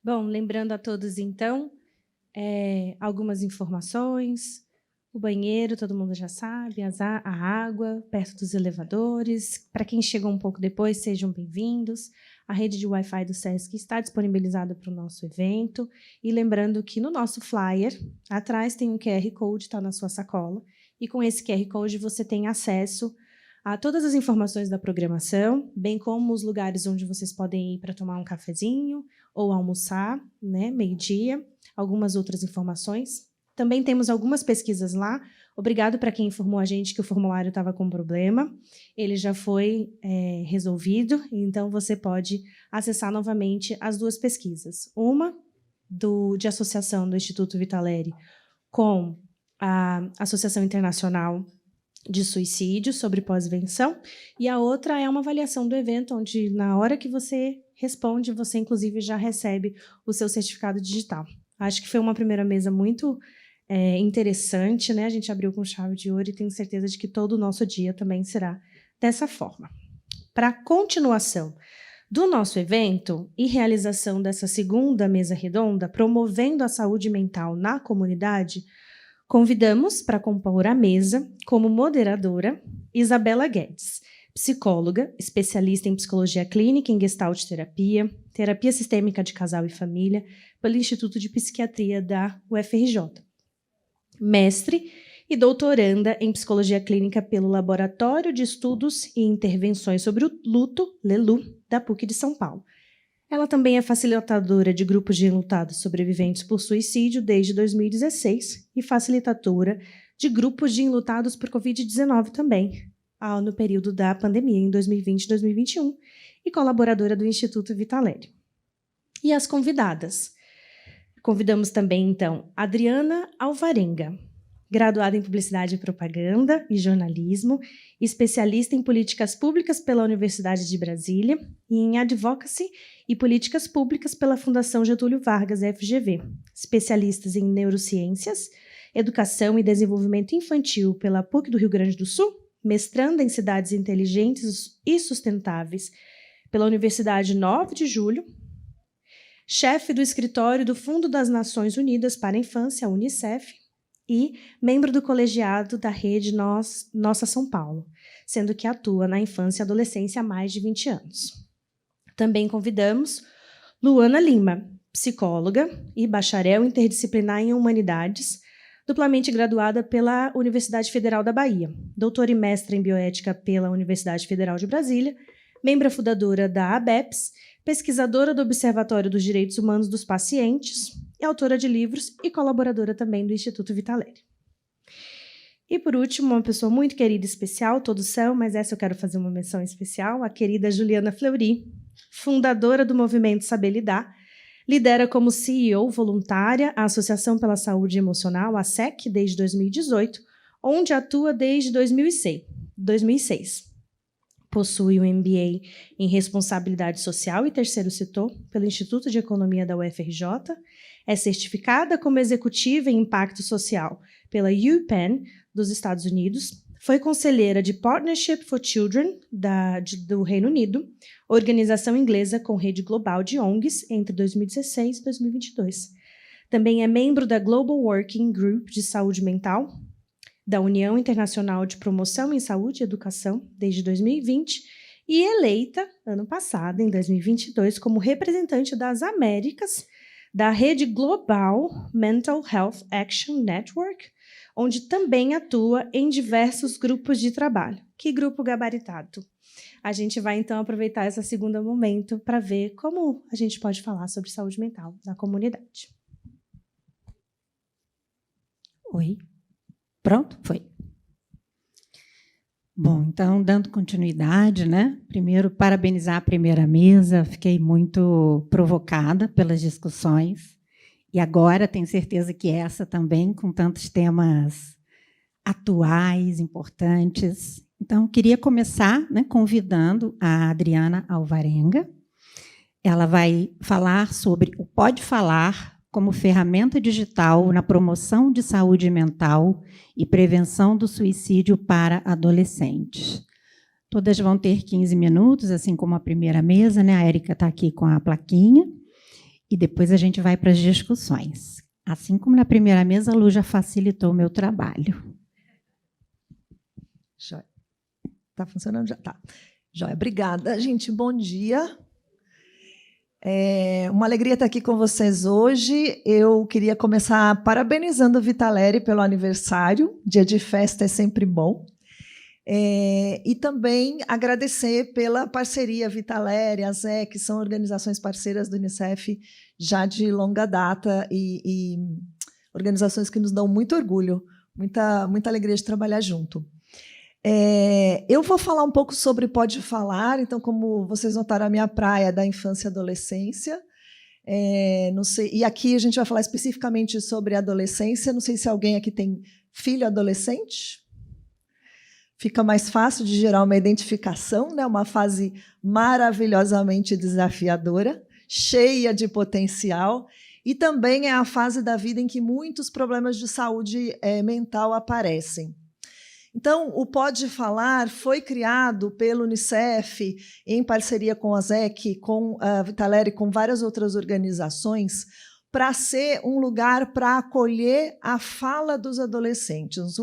Bom, lembrando a todos, então, algumas informações. O banheiro, todo mundo já sabe, a água, perto dos elevadores. Para quem chegou um pouco depois, sejam bem-vindos. A rede de Wi-Fi do SESC está disponibilizada para o nosso evento. E lembrando que no nosso flyer, atrás tem um QR Code, está na sua sacola. E com esse QR Code você tem acesso a todas as informações da programação, bem como os lugares onde vocês podem ir para tomar um cafezinho ou almoçar, né, meio-dia, algumas outras informações. Também temos algumas pesquisas lá. Obrigado para quem informou a gente que o formulário estava com problema. Ele já foi resolvido, então você pode acessar novamente as duas pesquisas. Uma de associação do Instituto Vitaleri com a Associação Internacional de Suicídio sobre pós-venção, e a outra é uma avaliação do evento, onde, na hora que você responde, você, inclusive, já recebe o seu certificado digital. Acho que foi uma primeira mesa muito interessante, né? A gente abriu com chave de ouro e tenho certeza de que todo o nosso dia também será dessa forma. Para a continuação do nosso evento e realização dessa segunda mesa redonda, promovendo a saúde mental na comunidade, convidamos para compor a mesa, como moderadora, Isabela Guedes, psicóloga, especialista em psicologia clínica em Gestalt terapia, terapia sistêmica de casal e família, pelo Instituto de Psiquiatria da UFRJ. Mestre e doutoranda em psicologia clínica pelo Laboratório de Estudos e Intervenções sobre o Luto, LELU, da PUC de São Paulo. Ela também é facilitadora de grupos de enlutados sobreviventes por suicídio desde 2016 e facilitadora de grupos de enlutados por Covid-19 também, no período da pandemia, em 2020 e 2021, e colaboradora do Instituto Vitaleri. E as convidadas. Convidamos também, então, Adriana Alvarenga, graduada em Publicidade e Propaganda e Jornalismo, especialista em Políticas Públicas pela Universidade de Brasília e em Advocacy e Políticas Públicas pela Fundação Getúlio Vargas, FGV, especialistas em Neurociências, Educação e Desenvolvimento Infantil pela PUC do Rio Grande do Sul, mestranda em Cidades Inteligentes e Sustentáveis pela Universidade 9 de Julho, chefe do escritório do Fundo das Nações Unidas para a Infância, UNICEF, e membro do colegiado da rede Nossa São Paulo, sendo que atua na infância e adolescência há mais de 20 anos. Também convidamos Luana Lima, psicóloga e bacharel interdisciplinar em Humanidades, duplamente graduada pela Universidade Federal da Bahia, doutora e mestra em bioética pela Universidade Federal de Brasília, membro fundadora da ABEPS, pesquisadora do Observatório dos Direitos Humanos dos Pacientes, e autora de livros e colaboradora também do Instituto Vitaleri. E, por último, uma pessoa muito querida e especial, todos são, mas essa eu quero fazer uma menção especial, a querida Juliana Fleury, fundadora do Movimento Saber Lidar, lidera como CEO voluntária a Associação pela Saúde Emocional, a ASEC, desde 2018, onde atua desde 2006. Possui um MBA em Responsabilidade Social e Terceiro Setor pelo Instituto de Economia da UFRJ, é certificada como executiva em Impacto Social pela UPenn dos Estados Unidos, foi conselheira de Partnership for Children do Reino Unido, organização inglesa com rede global de ONGs entre 2016 e 2022. Também é membro da Global Working Group de Saúde Mental, da União Internacional de Promoção em Saúde e Educação desde 2020 e eleita, ano passado, em 2022, como representante das Américas da Rede Global Mental Health Action Network, onde também atua em diversos grupos de trabalho. Que grupo gabaritado! A gente vai, então, aproveitar esse segundo momento para ver como a gente pode falar sobre saúde mental na comunidade. Oi. Pronto? Foi. Bom, então, dando continuidade, né? Primeiro, parabenizar a primeira mesa, fiquei muito provocada pelas discussões, e agora tenho certeza que essa também, com tantos temas atuais, importantes. Então, queria começar, né, convidando a Adriana Alvarenga. Ela vai falar sobre o Pode Falar como ferramenta digital na promoção de saúde mental e prevenção do suicídio para adolescentes. Todas vão ter 15 minutos, assim como a primeira mesa, né? A Érica está aqui com a plaquinha. e depois a gente vai para as discussões. Assim como na primeira mesa, a Lu já facilitou o meu trabalho. Joia. Está funcionando? Já está. Joia. Obrigada, gente. Bom dia. É uma alegria estar aqui com vocês hoje. Eu queria começar parabenizando o Vitaleri pelo aniversário. Dia de festa é sempre bom. E também agradecer pela parceria Vitaleri, a Zé, que são organizações parceiras do Unicef já de longa data e organizações que nos dão muito orgulho, muita alegria de trabalhar junto. Eu vou falar um pouco sobre Pode Falar, então, como vocês notaram, a minha praia é da infância e adolescência. Não sei, e aqui a gente vai falar especificamente sobre adolescência. Não sei se alguém aqui tem filho adolescente. Fica mais fácil de gerar uma identificação, né? Uma fase maravilhosamente desafiadora, cheia de potencial, e também é a fase da vida em que muitos problemas de saúde mental aparecem. Então, o Pode Falar foi criado pelo Unicef, em parceria com a ZEC, com a Vitaleri, com várias outras organizações, para ser um lugar para acolher a fala dos adolescentes,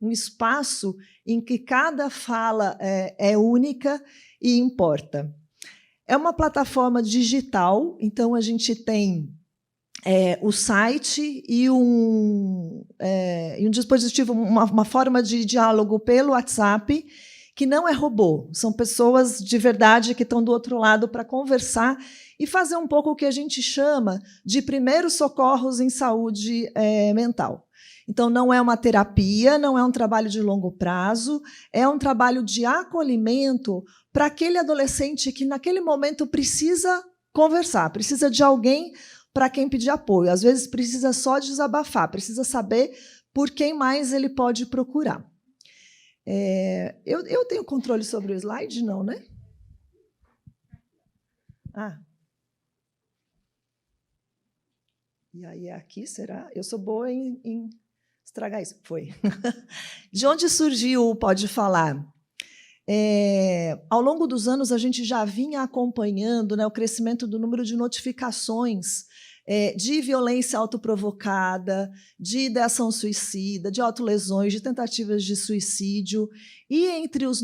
um espaço em que cada fala é única e importa. É uma plataforma digital, então a gente tem o site e um dispositivo, uma forma de diálogo pelo WhatsApp, que não é robô, são pessoas de verdade que estão do outro lado para conversar e fazer um pouco o que a gente chama de primeiros socorros em saúde mental. Então, não é uma terapia, não é um trabalho de longo prazo, é um trabalho de acolhimento para aquele adolescente que, naquele momento, precisa conversar, precisa de alguém para quem pedir apoio. Às vezes, precisa só desabafar, precisa saber por quem mais ele pode procurar. Eu tenho controle sobre o slide? Não, né? E aí, aqui, será? Eu sou boa em estragar isso. Foi. De onde surgiu o Pode Falar? Ao longo dos anos, a gente já vinha acompanhando, né, o crescimento do número de notificações de violência autoprovocada, de ideação suicida, de autolesões, de tentativas de suicídio. E entre os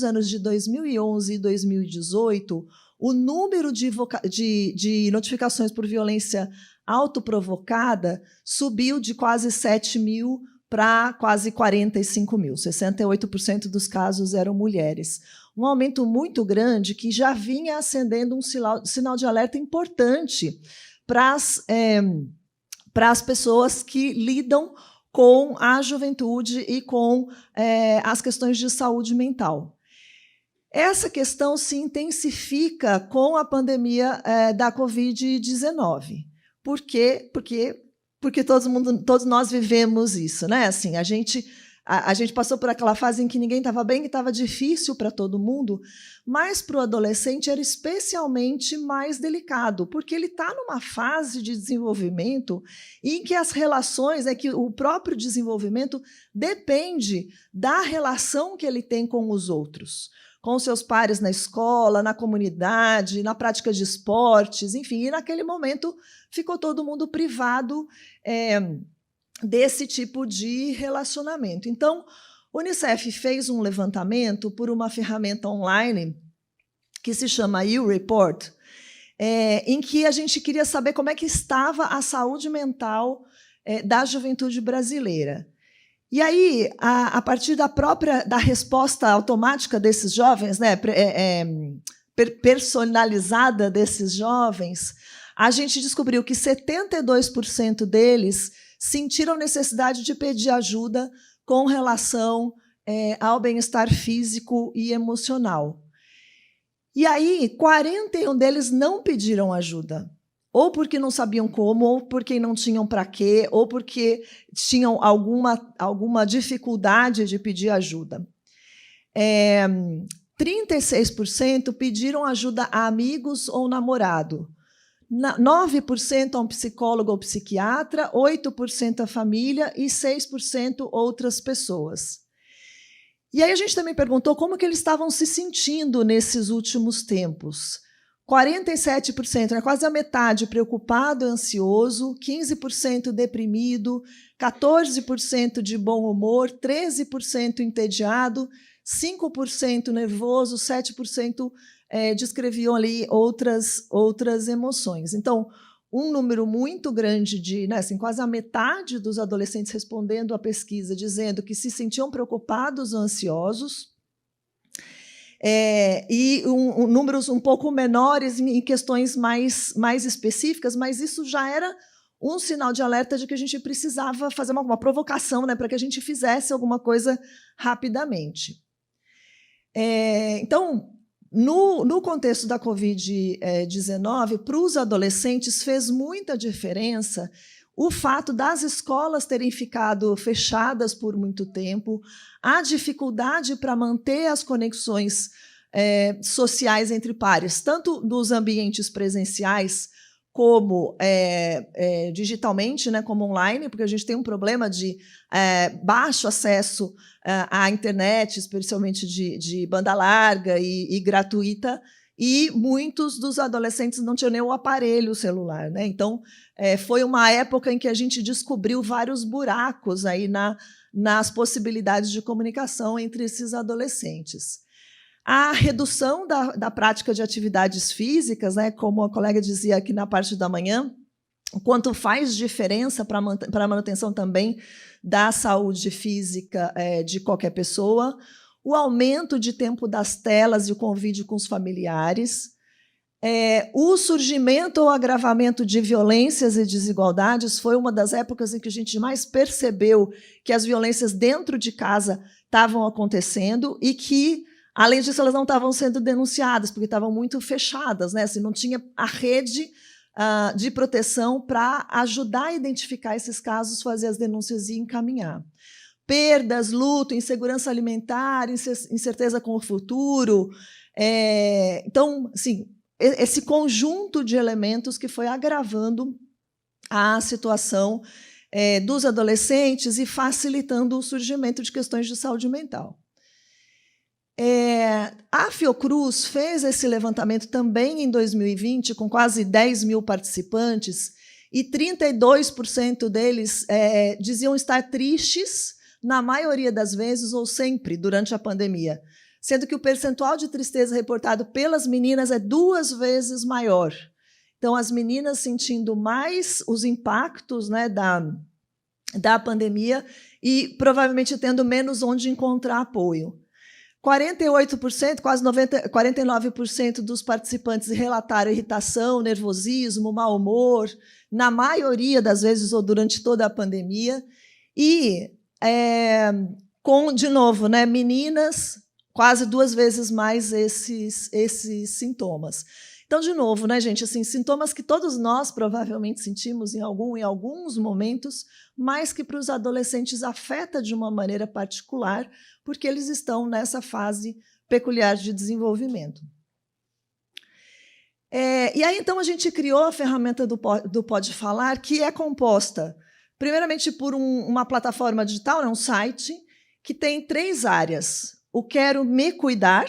anos de 2011 e 2018, o número de notificações por violência autoprovocada subiu de quase 7 mil para quase 45 mil. 68% dos casos eram mulheres. Um aumento muito grande que já vinha acendendo um sinal de alerta importante para as pessoas que lidam com a juventude e com as questões de saúde mental. Essa questão se intensifica com a pandemia da Covid-19. Por quê? Porque todos nós vivemos isso, né? Assim, a gente passou por aquela fase em que ninguém estava bem, que estava difícil para todo mundo, mas para o adolescente era especialmente mais delicado, porque ele está numa fase de desenvolvimento em que as relações, que o próprio desenvolvimento depende da relação que ele tem com os outros, com seus pares na escola, na comunidade, na prática de esportes, enfim, e naquele momento ficou todo mundo privado desse tipo de relacionamento. Então, o Unicef fez um levantamento por uma ferramenta online que se chama YouReport, em que a gente queria saber como é que estava a saúde mental da juventude brasileira. E aí, a partir da resposta automática desses jovens, né, personalizada desses jovens, a gente descobriu que 72% deles sentiram necessidade de pedir ajuda com relação ao bem-estar físico e emocional. E aí, 41 deles não pediram ajuda, ou porque não sabiam como, ou porque não tinham para quê, ou porque tinham alguma dificuldade de pedir ajuda. 36% pediram ajuda a amigos ou namorado. 9% a um psicólogo ou psiquiatra, 8% a família e 6% outras pessoas. E aí a gente também perguntou como que eles estavam se sentindo nesses últimos tempos. 47%, né, quase a metade, preocupado, ansioso, 15% deprimido, 14% de bom humor, 13% entediado, 5% nervoso, 7% descreviam ali outras emoções. Então, um número muito grande de, né, assim, quase a metade dos adolescentes respondendo à pesquisa, dizendo que se sentiam preocupados ou ansiosos, e números um pouco menores em questões mais específicas, mas isso já era um sinal de alerta de que a gente precisava fazer uma provocação, né, para que a gente fizesse alguma coisa rapidamente. Então, no contexto da Covid-19, para os adolescentes fez muita diferença o fato das escolas terem ficado fechadas por muito tempo, a dificuldade para manter as conexões sociais entre pares, tanto nos ambientes presenciais como digitalmente, né, como online, porque a gente tem um problema de baixo acesso à internet, especialmente de banda larga e gratuita, e muitos dos adolescentes não tinham nem o aparelho celular, né? Então, foi uma época em que a gente descobriu vários buracos aí nas possibilidades de comunicação entre esses adolescentes. A redução da prática de atividades físicas, né, como a colega dizia aqui na parte da manhã, o quanto faz diferença para a manutenção também da saúde física de qualquer pessoa, o aumento de tempo das telas e o convívio com os familiares, o surgimento ou agravamento de violências e desigualdades foi uma das épocas em que a gente mais percebeu que as violências dentro de casa estavam acontecendo e que, além disso, elas não estavam sendo denunciadas, porque estavam muito fechadas, né? Assim, não tinha a rede de proteção para ajudar a identificar esses casos, fazer as denúncias e encaminhar. Perdas, luto, insegurança alimentar, incerteza com o futuro. Então, assim, esse conjunto de elementos que foi agravando a situação dos adolescentes e facilitando o surgimento de questões de saúde mental. A Fiocruz fez esse levantamento também em 2020, com quase 10 mil participantes, e 32% deles diziam estar tristes, na maioria das vezes ou sempre, durante a pandemia, sendo que o percentual de tristeza reportado pelas meninas é 2 vezes maior. Então, as meninas sentindo mais os impactos, né, da pandemia e provavelmente tendo menos onde encontrar apoio. 48%, quase 49% dos participantes relataram irritação, nervosismo, mau humor, na maioria das vezes ou durante toda a pandemia. E, de novo, né, meninas, quase 2 vezes mais esses sintomas. Então, de novo, né, gente, assim, sintomas que todos nós provavelmente sentimos em alguns momentos, mas que para os adolescentes afeta de uma maneira particular, porque eles estão nessa fase peculiar de desenvolvimento. E aí, então, a gente criou a ferramenta do Pode Falar, que é composta, primeiramente, por uma plataforma digital, um site, que tem 3 áreas. O Quero Me Cuidar,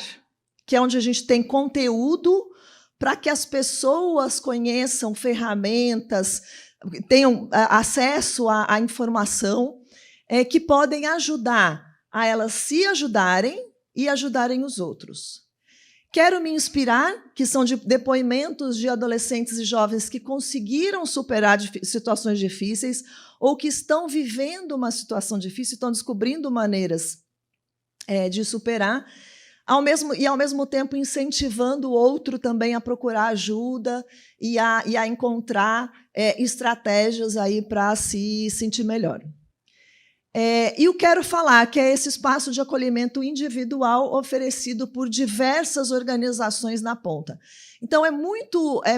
que é onde a gente tem conteúdo para que as pessoas conheçam ferramentas, tenham acesso à informação que podem ajudar a elas se ajudarem e ajudarem os outros. Quero Me Inspirar, que são depoimentos de adolescentes e jovens que conseguiram superar situações difíceis ou que estão vivendo uma situação difícil, estão descobrindo maneiras de superar, ao mesmo tempo incentivando o outro também a procurar ajuda e a encontrar estratégias aí para se sentir melhor. E o Quero Falar, que é esse espaço de acolhimento individual oferecido por diversas organizações na ponta. Então, é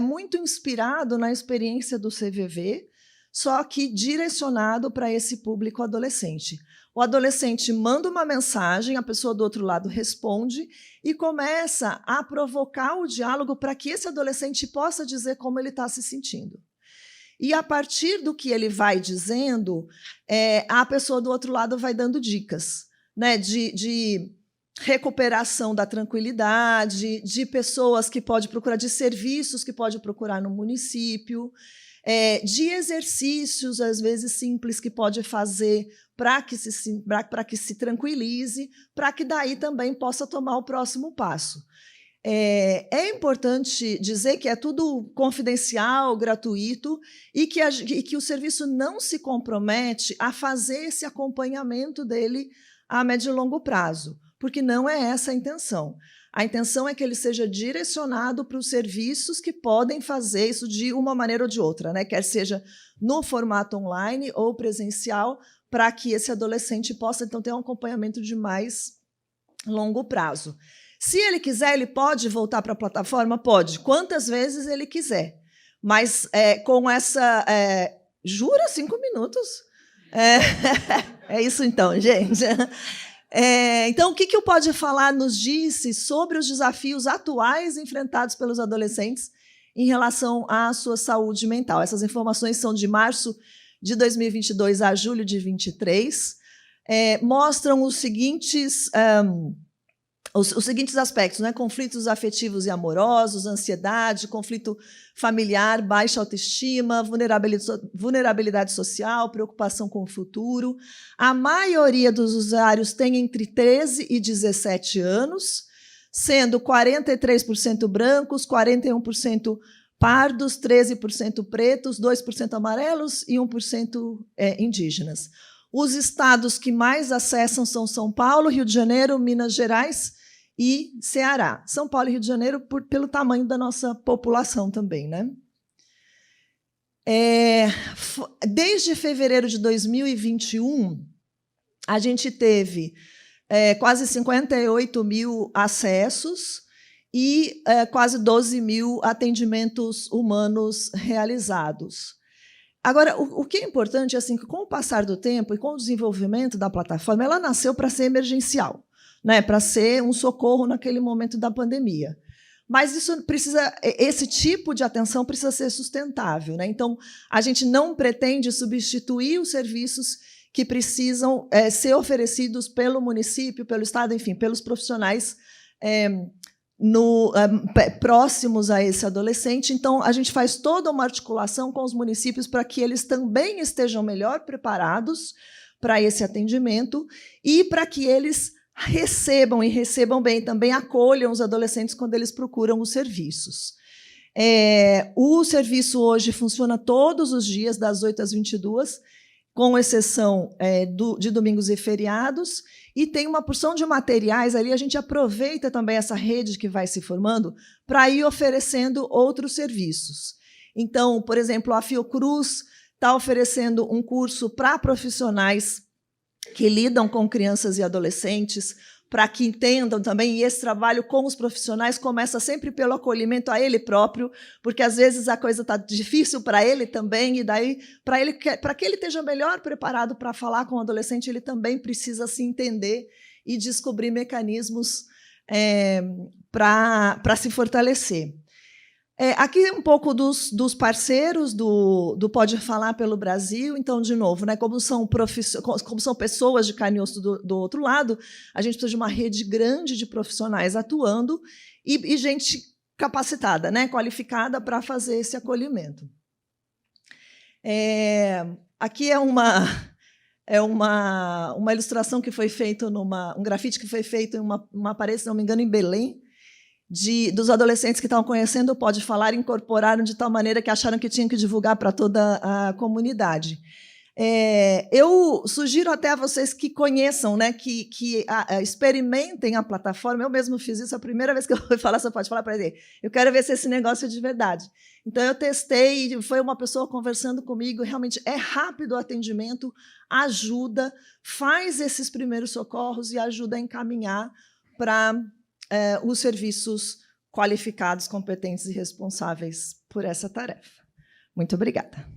muito inspirado na experiência do CVV, só que direcionado para esse público adolescente. O adolescente manda uma mensagem, a pessoa do outro lado responde e começa a provocar o diálogo para que esse adolescente possa dizer como ele está se sentindo. E, a partir do que ele vai dizendo, a pessoa do outro lado vai dando dicas, né, de recuperação da tranquilidade, de pessoas que pode procurar, de serviços que pode procurar no município, de exercícios, às vezes simples, que pode fazer para que se tranquilize, para que daí também possa tomar o próximo passo. É importante dizer que é tudo confidencial, gratuito, e que o serviço não se compromete a fazer esse acompanhamento dele a médio e longo prazo, porque não é essa a intenção. A intenção é que ele seja direcionado para os serviços que podem fazer isso de uma maneira ou de outra, né? Quer seja no formato online ou presencial, para que esse adolescente possa, então, ter um acompanhamento de mais longo prazo. Se ele quiser, ele pode voltar para a plataforma? Pode, quantas vezes ele quiser. Mas com essa... jura 5 minutos? É isso então, gente. Então, o que o Pode Falar nos disse sobre os desafios atuais enfrentados pelos adolescentes em relação à sua saúde mental? Essas informações são de março de 2022 a julho de 2023. Mostram os seguintes aspectos, né? Conflitos afetivos e amorosos, ansiedade, conflito familiar, baixa autoestima, vulnerabilidade social, preocupação com o futuro. A maioria dos usuários tem entre 13 e 17 anos, sendo 43% brancos, 41% pardos, 13% pretos, 2% amarelos e 1% indígenas. Os estados que mais acessam são São Paulo, Rio de Janeiro, Minas Gerais e Ceará. São Paulo e Rio de Janeiro pelo tamanho da nossa população também, né? Desde fevereiro de 2021, a gente teve quase 58 mil acessos e quase 12 mil atendimentos humanos realizados. Agora, o que é importante é assim, que com o passar do tempo e com o desenvolvimento da plataforma, ela nasceu para ser emergencial, né, para ser um socorro naquele momento da pandemia. Mas esse tipo de atenção precisa ser sustentável, né? Então, a gente não pretende substituir os serviços que precisam ser oferecidos pelo município, pelo Estado, enfim, pelos profissionais próximos a esse adolescente. Então, a gente faz toda uma articulação com os municípios para que eles também estejam melhor preparados para esse atendimento e para que eles recebam bem, também acolham os adolescentes quando eles procuram os serviços. O serviço hoje funciona todos os dias, das 8 às 22, com exceção de domingos e feriados, e tem uma porção de materiais ali. A gente aproveita também essa rede que vai se formando para ir oferecendo outros serviços. Então, por exemplo, a Fiocruz está oferecendo um curso para profissionais que lidam com crianças e adolescentes, para que entendam também, e esse trabalho com os profissionais começa sempre pelo acolhimento a ele próprio, porque às vezes a coisa está difícil para ele também, e daí, para que ele esteja melhor preparado para falar com o adolescente, ele também precisa se entender e descobrir mecanismos para se fortalecer. Aqui um pouco dos parceiros do Pode Falar pelo Brasil. Então, de novo, né, como são pessoas de carne e osso do outro lado, a gente precisa de uma rede grande de profissionais atuando e gente capacitada, né, qualificada para fazer esse acolhimento. Aqui é uma ilustração que foi feita um grafite que foi feito em uma parede, se não me engano, em Belém, dos adolescentes que estavam conhecendo o Pode Falar, incorporaram de tal maneira que acharam que tinham que divulgar para toda a comunidade. Eu sugiro até a vocês que conheçam, né, que experimentem a plataforma. Eu mesmo fiz isso a primeira vez que eu fui falar sobre Pode Falar, para dizer, eu quero ver se esse negócio é de verdade. Então, eu testei, foi uma pessoa conversando comigo, realmente é rápido o atendimento, ajuda, faz esses primeiros socorros e ajuda a encaminhar para os serviços qualificados, competentes e responsáveis por essa tarefa. Muito obrigada.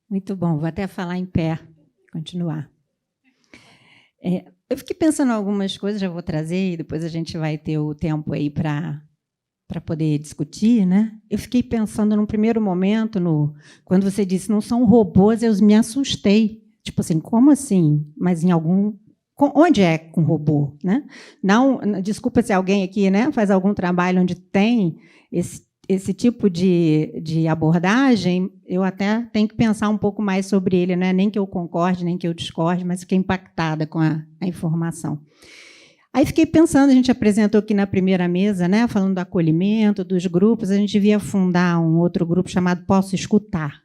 Muito bom, vou até falar em pé, continuar. Eu fiquei pensando em algumas coisas, já vou trazer, e depois a gente vai ter o tempo aí para para poder discutir, né? Eu fiquei pensando, num primeiro momento, quando você disse não são robôs, eu me assustei. Tipo assim, como assim? Mas em algum... Onde é com robô? Né? Não, desculpa se alguém aqui, né, faz algum trabalho onde tem esse tipo de abordagem, eu até tenho que pensar um pouco mais sobre ele, não é nem que eu concorde, nem que eu discorde, mas fiquei impactada com a informação. Aí fiquei pensando, a gente apresentou aqui na primeira mesa, né, falando do acolhimento, dos grupos, a gente devia fundar um outro grupo chamado Posso Escutar.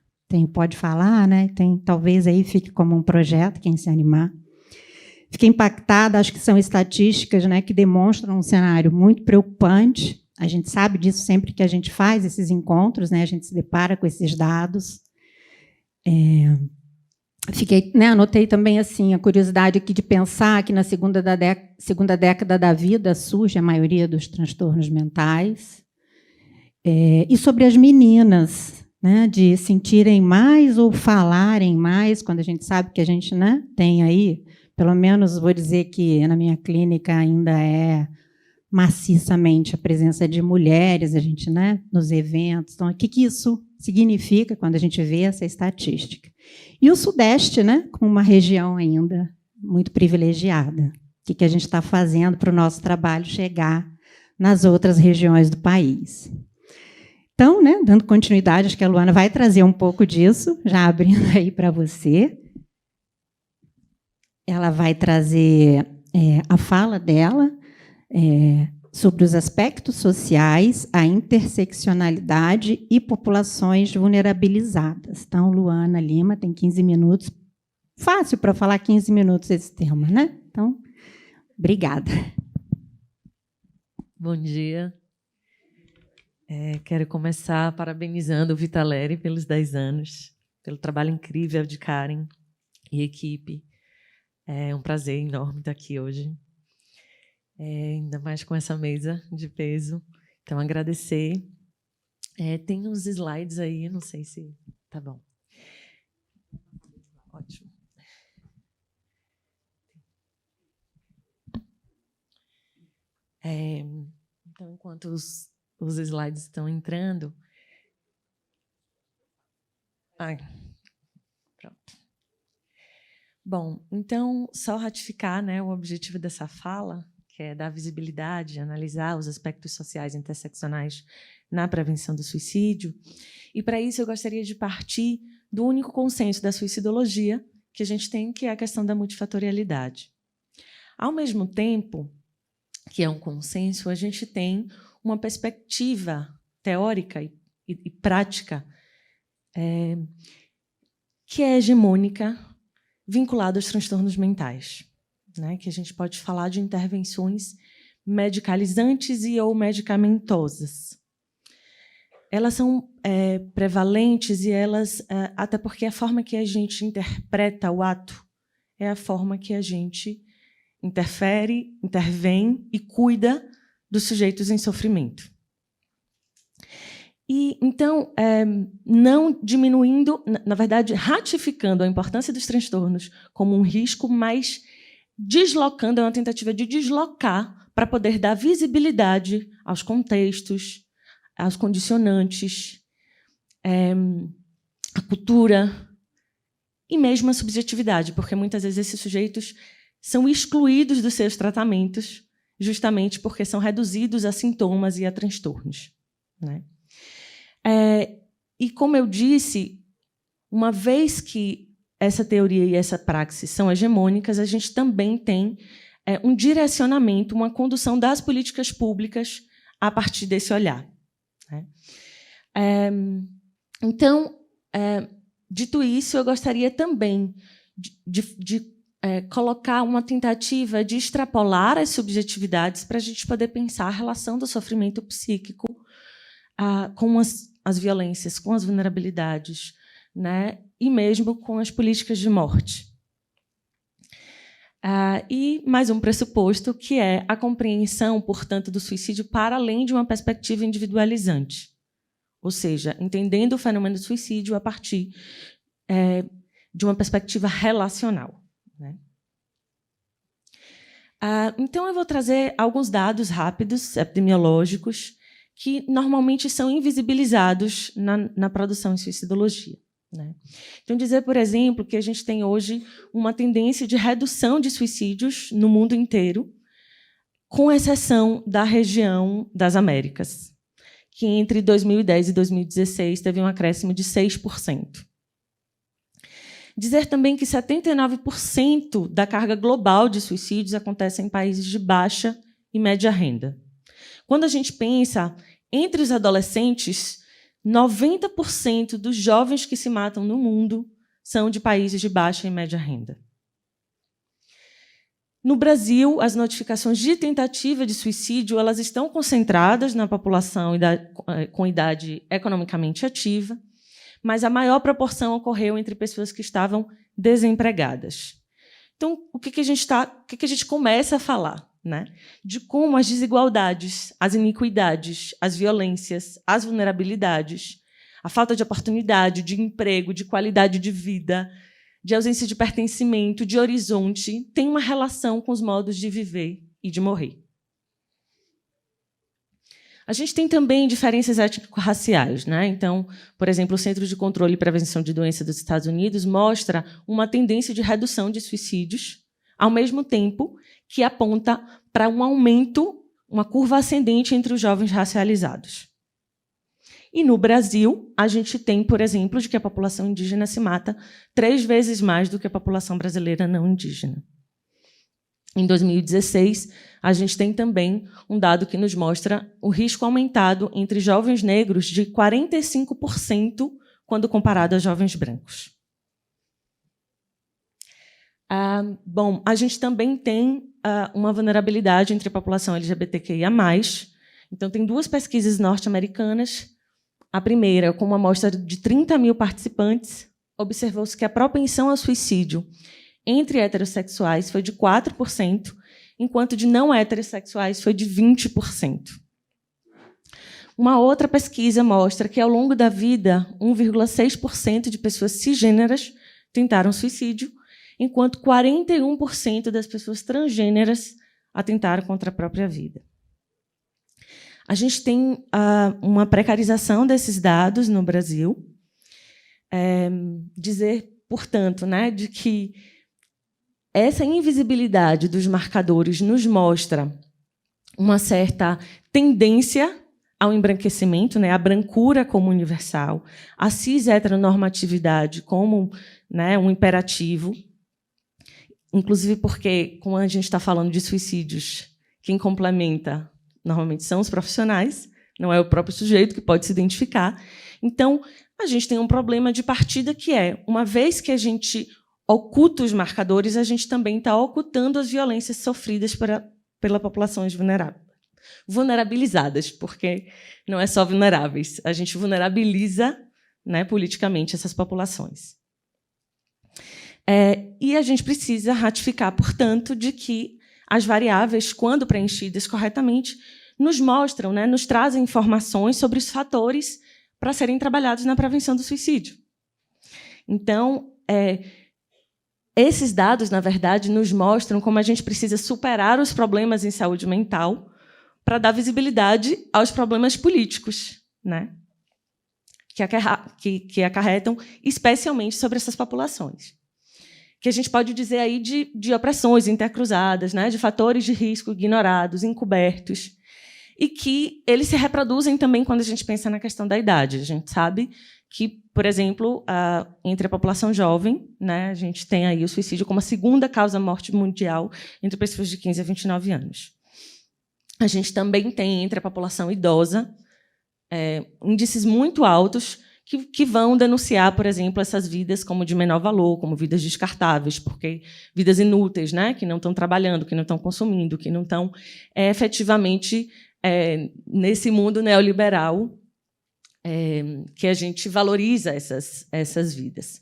Pode falar, né? Talvez aí fique como um projeto, quem se animar. Fiquei impactada, acho que são estatísticas, né, que demonstram um cenário muito preocupante. A gente sabe disso sempre que a gente faz esses encontros, né, a gente se depara com esses dados. Anotei também assim, a curiosidade aqui de pensar que na segunda década da vida surge a maioria dos transtornos mentais. E sobre as meninas, né, de sentirem mais ou falarem mais, quando a gente sabe que a gente, né, tem aí, pelo menos vou dizer que na minha clínica ainda é maciçamente a presença de mulheres, a gente, né, nos eventos. Então, o que isso significa quando a gente vê essa estatística? E o Sudeste, né, como uma região ainda muito privilegiada. O que a gente está fazendo para o nosso trabalho chegar nas outras regiões do país? Então, né, dando continuidade, acho que a Luana vai trazer um pouco disso, já abrindo aí para você. Ela vai trazer a fala dela sobre os aspectos sociais, a interseccionalidade e populações vulnerabilizadas. Então, Luana Lima tem 15 minutos. Fácil para falar 15 minutos esse tema, né? Então, obrigada. Bom dia. Quero começar parabenizando o Vitaleri pelos 10 anos, pelo trabalho incrível de Karen e equipe. É um prazer enorme estar aqui hoje. Ainda mais com essa mesa de peso. Então, agradecer. Tem uns slides aí, não sei se... Tá bom. Ótimo. Então, enquanto os slides estão entrando... Pronto. Bom, então, só ratificar, né, o objetivo dessa fala, que é dar visibilidade, analisar os aspectos sociais e interseccionais na prevenção do suicídio. E, para isso, eu gostaria de partir do único consenso da suicidologia que a gente tem, que é a questão da multifatorialidade. Ao mesmo tempo que é um consenso, a gente tem uma perspectiva teórica e prática que é hegemônica, vinculada aos transtornos mentais, né? Que a gente pode falar de intervenções medicalizantes e ou medicamentosas. Elas são prevalentes e elas, até porque a forma que a gente interpreta o ato é a forma que a gente interfere, intervém e cuida dos sujeitos em sofrimento. E, então, não diminuindo, na verdade, ratificando a importância dos transtornos como um risco, mas deslocando, é uma tentativa de deslocar para poder dar visibilidade aos contextos, aos condicionantes, à cultura e mesmo à subjetividade, porque muitas vezes esses sujeitos são excluídos dos seus tratamentos justamente porque são reduzidos a sintomas e a transtornos, né? E, como eu disse, uma vez que essa teoria e essa praxis são hegemônicas, a gente também tem um direcionamento, uma condução das políticas públicas a partir desse olhar, né? Então, dito isso, eu gostaria também de colocar uma tentativa de extrapolar as subjetividades para a gente poder pensar a relação do sofrimento psíquico com as violências, com as vulnerabilidades, né? E mesmo com as políticas de morte. E mais um pressuposto, que é a compreensão, portanto, do suicídio para além de uma perspectiva individualizante, ou seja, entendendo o fenômeno do suicídio a partir de uma perspectiva relacional, né? Então, eu vou trazer alguns dados rápidos, epidemiológicos, que normalmente são invisibilizados na produção em suicidologia, né? Então, dizer, por exemplo, que a gente tem hoje uma tendência de redução de suicídios no mundo inteiro, com exceção da região das Américas, que entre 2010 e 2016 teve um acréscimo de 6%. Dizer também que 79% da carga global de suicídios acontece em países de baixa e média renda. Quando a gente pensa entre os adolescentes, 90% dos jovens que se matam no mundo são de países de baixa e média renda. No Brasil, as notificações de tentativa de suicídio elas estão concentradas na população com idade economicamente ativa, mas a maior proporção ocorreu entre pessoas que estavam desempregadas. Então, o que a gente começa a falar? Né? De como as desigualdades, as iniquidades, as violências, as vulnerabilidades, a falta de oportunidade, de emprego, de qualidade de vida, de ausência de pertencimento, de horizonte, tem uma relação com os modos de viver e de morrer. A gente tem também diferenças étnico-raciais, né? Então, por exemplo, o Centro de Controle e Prevenção de Doenças dos Estados Unidos mostra uma tendência de redução de suicídios, ao mesmo tempo que aponta para um aumento, uma curva ascendente entre os jovens racializados. E no Brasil, a gente tem, por exemplo, de que a população indígena se mata 3 vezes mais do que a população brasileira não indígena. Em 2016, a gente tem também um dado que nos mostra o risco aumentado entre jovens negros de 45% quando comparado a jovens brancos. Bom, a gente também tem uma vulnerabilidade entre a população LGBTQIA+. Então, tem 2 pesquisas norte-americanas. A primeira, com uma amostra de 30 mil participantes, observou-se que a propensão ao suicídio entre heterossexuais foi de 4%, enquanto de não heterossexuais foi de 20%. Uma outra pesquisa mostra que, ao longo da vida, 1,6% de pessoas cisgêneras tentaram suicídio, enquanto 41% das pessoas transgêneras atentaram contra a própria vida. A gente tem uma precarização desses dados no Brasil. Dizer, portanto, né, de que essa invisibilidade dos marcadores nos mostra uma certa tendência ao embranquecimento, né, a brancura como universal, a cis-heteronormatividade como, né, um imperativo, inclusive porque, como a gente está falando de suicídios, quem complementa normalmente são os profissionais, não é o próprio sujeito que pode se identificar. Então, a gente tem um problema de partida que é, uma vez que a gente oculta os marcadores, a gente também está ocultando as violências sofridas pela populações vulnerabilizadas, porque não é só vulneráveis, a gente vulnerabiliza, né, politicamente essas populações. E a gente precisa ratificar, portanto, de que as variáveis, quando preenchidas corretamente, nos mostram, né, nos trazem informações sobre os fatores para serem trabalhados na prevenção do suicídio. Então, esses dados, na verdade, nos mostram como a gente precisa superar os problemas em saúde mental para dar visibilidade aos problemas políticos, né, que acarretam especialmente sobre essas populações. Que a gente pode dizer aí de opressões intercruzadas, né, de fatores de risco ignorados, encobertos, e que eles se reproduzem também quando a gente pensa na questão da idade. A gente sabe que, por exemplo, entre a população jovem, né, a gente tem aí o suicídio como a segunda causa morte mundial entre pessoas de 15 a 29 anos. A gente também tem, entre a população idosa, índices muito altos que vão denunciar, por exemplo, essas vidas como de menor valor, como vidas descartáveis, porque vidas inúteis, né, que não estão trabalhando, que não estão consumindo, que não estão efetivamente nesse mundo neoliberal que a gente valoriza essas vidas.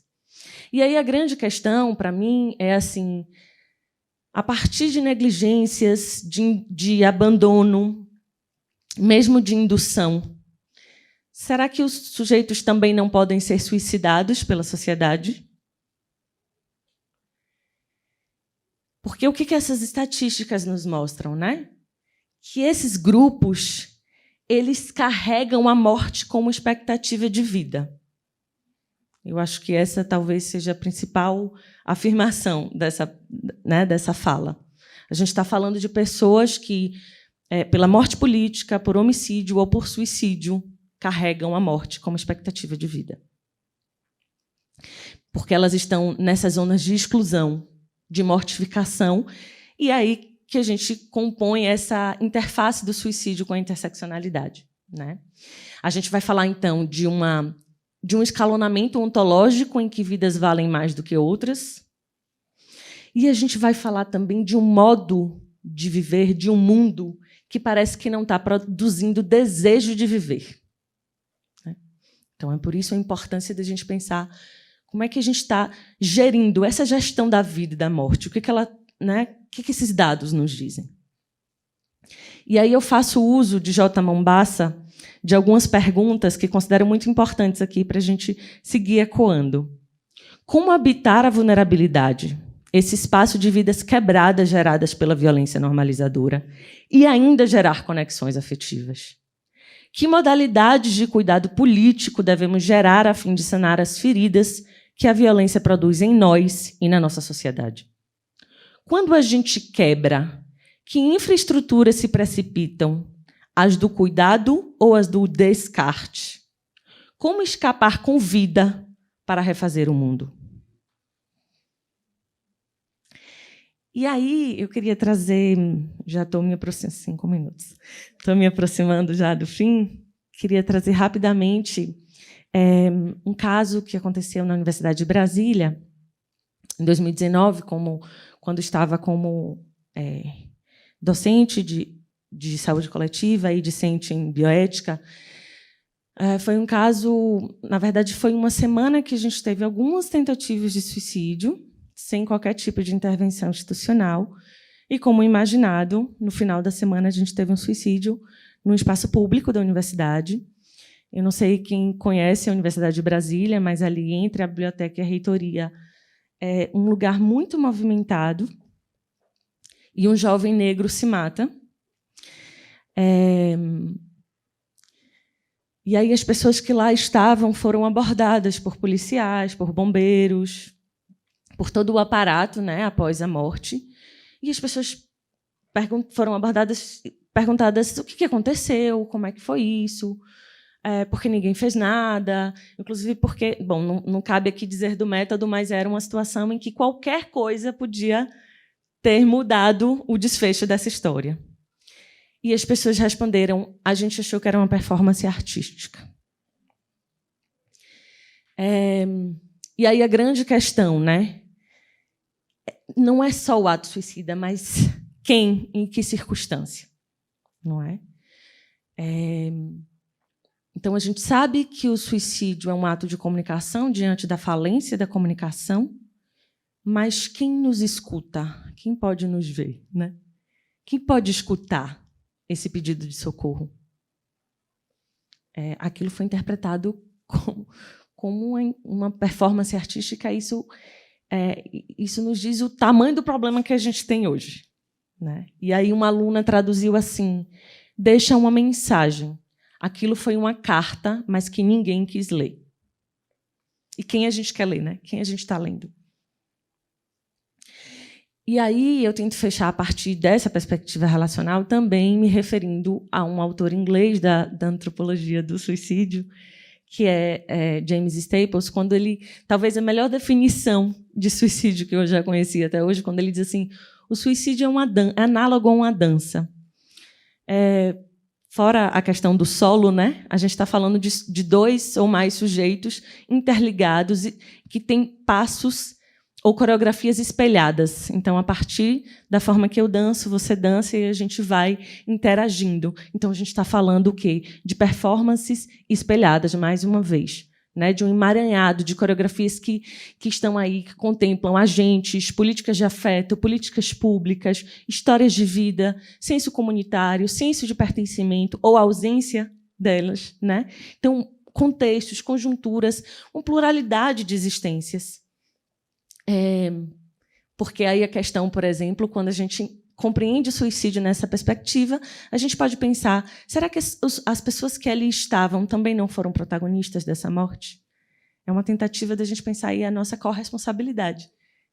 E aí a grande questão, para mim, é assim, a partir de negligências, de abandono, mesmo de indução, será que os sujeitos também não podem ser suicidados pela sociedade? Porque o que essas estatísticas nos mostram, né? Que esses grupos, eles carregam a morte como expectativa de vida. Eu acho que essa talvez seja a principal afirmação dessa fala. A gente está falando de pessoas que, pela morte política, por homicídio ou por suicídio, carregam a morte como expectativa de vida. Porque elas estão nessas zonas de exclusão, de mortificação, e aí que a gente compõe essa interface do suicídio com a interseccionalidade, né? A gente vai falar, então, de um escalonamento ontológico em que vidas valem mais do que outras, e a gente vai falar também de um modo de viver, de um mundo que parece que não está produzindo desejo de viver. Então, é por isso a importância da gente pensar como é que a gente está gerindo essa gestão da vida e da morte, o que esses dados nos dizem. E aí eu faço uso de J. Mombassa de algumas perguntas que considero muito importantes aqui para a gente seguir ecoando. Como habitar a vulnerabilidade, esse espaço de vidas quebradas geradas pela violência normalizadora, e ainda gerar conexões afetivas? Que modalidades de cuidado político devemos gerar a fim de sanar as feridas que a violência produz em nós e na nossa sociedade? Quando a gente quebra, que infraestruturas se precipitam? As do cuidado ou as do descarte? Como escapar com vida para refazer o mundo? E aí, eu queria trazer... Já estou me aproximando... 5 minutos. Estou me aproximando já do fim. Queria trazer rapidamente um caso que aconteceu na Universidade de Brasília, em 2019, quando estava como docente de saúde coletiva e discente em bioética. Foi um caso... Na verdade, foi uma semana que a gente teve algumas tentativas de suicídio, sem qualquer tipo de intervenção institucional. E, como imaginado, no final da semana, a gente teve um suicídio no espaço público da universidade. Eu não sei quem conhece a Universidade de Brasília, mas ali, entre a biblioteca e a reitoria, é um lugar muito movimentado. E um jovem negro se mata. E aí as pessoas que lá estavam foram abordadas por policiais, por bombeiros, por todo o aparato, né, após a morte. E as pessoas foram abordadas, perguntadas o que aconteceu, como é que foi isso, porque ninguém fez nada, inclusive porque, bom, não cabe aqui dizer do método, mas era uma situação em que qualquer coisa podia ter mudado o desfecho dessa história. E as pessoas responderam: a gente achou que era uma performance artística. E aí a grande questão, né? Não é só o ato suicida, mas quem, em que circunstância, não é? Então, a gente sabe que o suicídio é um ato de comunicação diante da falência da comunicação, mas quem nos escuta? Quem pode nos ver, né? Quem pode escutar esse pedido de socorro? Aquilo foi interpretado como uma performance artística. Isso nos diz o tamanho do problema que a gente tem hoje, né? E aí uma aluna traduziu assim: deixa uma mensagem. Aquilo foi uma carta, mas que ninguém quis ler. E quem a gente quer ler, né? Quem a gente está lendo? E aí eu tento fechar a partir dessa perspectiva relacional, também me referindo a um autor inglês da antropologia do suicídio, que é James Staples, quando ele, talvez a melhor definição de suicídio que eu já conheci até hoje, quando ele diz assim: o suicídio é análogo a uma dança. Fora a questão do solo, né? A gente está falando de 2 ou mais sujeitos interligados e que têm passos ou coreografias espelhadas. Então, a partir da forma que eu danço, você dança e a gente vai interagindo. Então, a gente está falando o quê? De performances espelhadas, mais uma vez, né? De um emaranhado de coreografias que estão aí, que contemplam agentes, políticas de afeto, políticas públicas, histórias de vida, senso comunitário, senso de pertencimento ou ausência delas, né? Então, contextos, conjunturas, uma pluralidade de existências. Porque aí a questão, por exemplo, quando a gente compreende o suicídio nessa perspectiva, a gente pode pensar, será que as pessoas que ali estavam também não foram protagonistas dessa morte? É uma tentativa da gente pensar aí a nossa corresponsabilidade,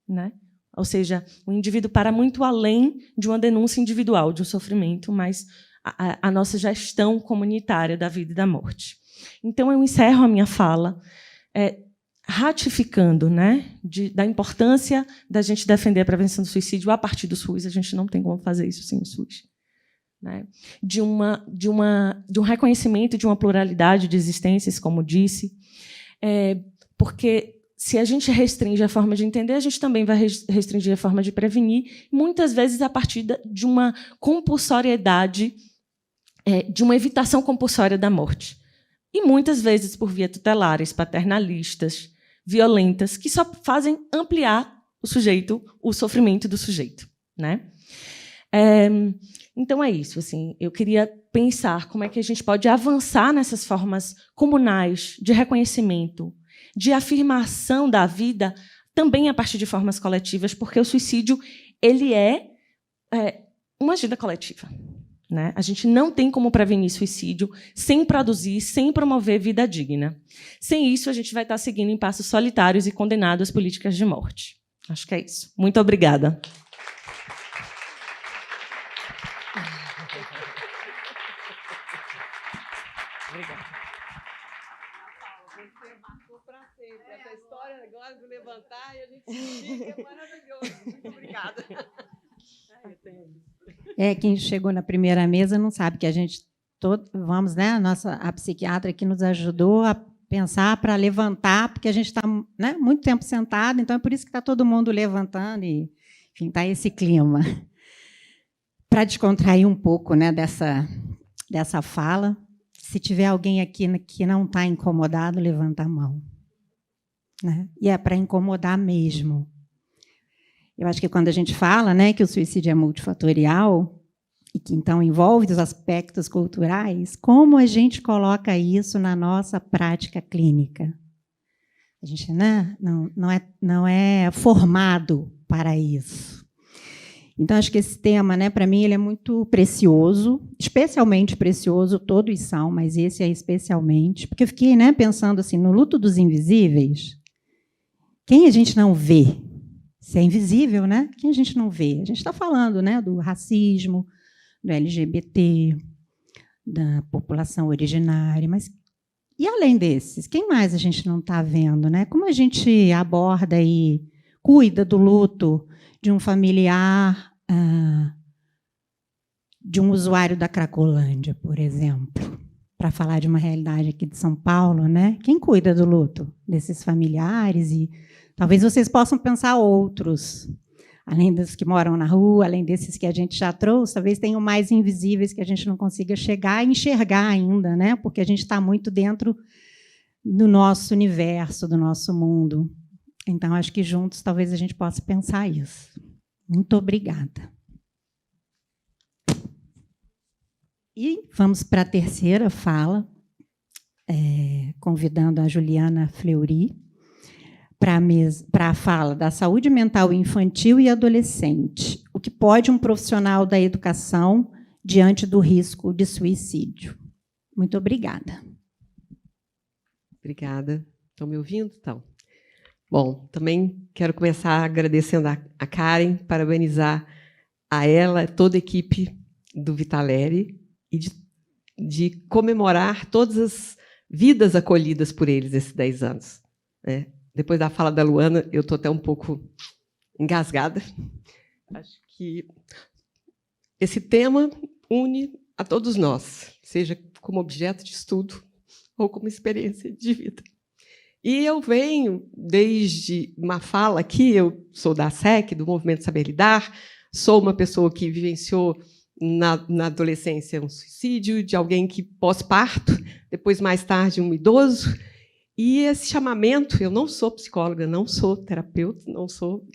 né? Ou seja, o indivíduo para muito além de uma denúncia individual, de um sofrimento, mas a nossa gestão comunitária da vida e da morte. Então, eu encerro a minha fala ratificando, né, da importância da gente defender a prevenção do suicídio a partir do SUS. A gente não tem como fazer isso sem o SUS. Né? De um reconhecimento de uma pluralidade de existências, como disse, porque se a gente restringe a forma de entender, a gente também vai restringir a forma de prevenir, muitas vezes a partir de uma compulsoriedade, de uma evitação compulsória da morte. E muitas vezes por via tutelares, paternalistas, violentas, que só fazem ampliar o sofrimento do sujeito. Né? Então, é isso. Assim, eu queria pensar como é que a gente pode avançar nessas formas comunais de reconhecimento, de afirmação da vida, também a partir de formas coletivas, porque o suicídio ele é uma agenda coletiva. Né? A gente não tem como prevenir suicídio sem produzir, sem promover vida digna. Sem isso, a gente vai estar seguindo em passos solitários e condenado às políticas de morte. Acho que é isso. Muito obrigada. Obrigada. Você marcou para sempre. Essa história agora de levantar e a gente fica é maravilhoso. Muito obrigada. Quem chegou na primeira mesa não sabe que a gente vamos, né? A psiquiatra que nos ajudou a pensar para levantar, porque a gente está, né, muito tempo sentado, então é por isso que está todo mundo levantando e, enfim, está esse clima. Para descontrair um pouco, né, dessa fala, se tiver alguém aqui que não está incomodado, levanta a mão. Né? E é para incomodar mesmo. Eu acho que quando a gente fala, né, que o suicídio é multifatorial e que então envolve os aspectos culturais, como a gente coloca isso na nossa prática clínica? A gente, né, não é formado para isso. Então acho que esse tema, né, para mim, ele é muito precioso, especialmente precioso. Todos são, mas esse é especialmente, porque eu fiquei, né, pensando assim, no luto dos invisíveis, quem a gente não vê? Se é invisível, né? Quem a gente não vê? A gente está falando, né, do racismo, do LGBT, da população originária, mas e além desses, quem mais a gente não está vendo? Né? Como a gente aborda e cuida do luto de um familiar, de um usuário da Cracolândia, por exemplo, para falar de uma realidade aqui de São Paulo, né? Quem cuida do luto desses familiares? E talvez vocês possam pensar outros, além dos que moram na rua, além desses que a gente já trouxe, talvez tenham mais invisíveis que a gente não consiga chegar e enxergar ainda, né? Porque a gente está muito dentro do nosso universo, do nosso mundo. Então, acho que juntos talvez a gente possa pensar isso. Muito obrigada. E vamos para a terceira fala, convidando a Juliana Fleury para a fala da saúde mental infantil e adolescente. O que pode um profissional da educação diante do risco de suicídio? Muito obrigada. Obrigada. Estão me ouvindo? Então. Bom, também quero começar agradecendo a Karen, parabenizar a ela, toda a equipe do Vitaleri, e de comemorar todas as vidas acolhidas por eles nesses 10 anos. Né? Depois da fala da Luana, eu estou até um pouco engasgada. Acho que esse tema une a todos nós, seja como objeto de estudo ou como experiência de vida. E eu venho desde uma fala aqui, eu sou da SEC, do Movimento Saber Lidar, sou uma pessoa que vivenciou na adolescência um suicídio, de alguém que pós-parto, depois, mais tarde, um idoso. E esse chamamento, eu não sou psicóloga, não sou terapeuta, não sou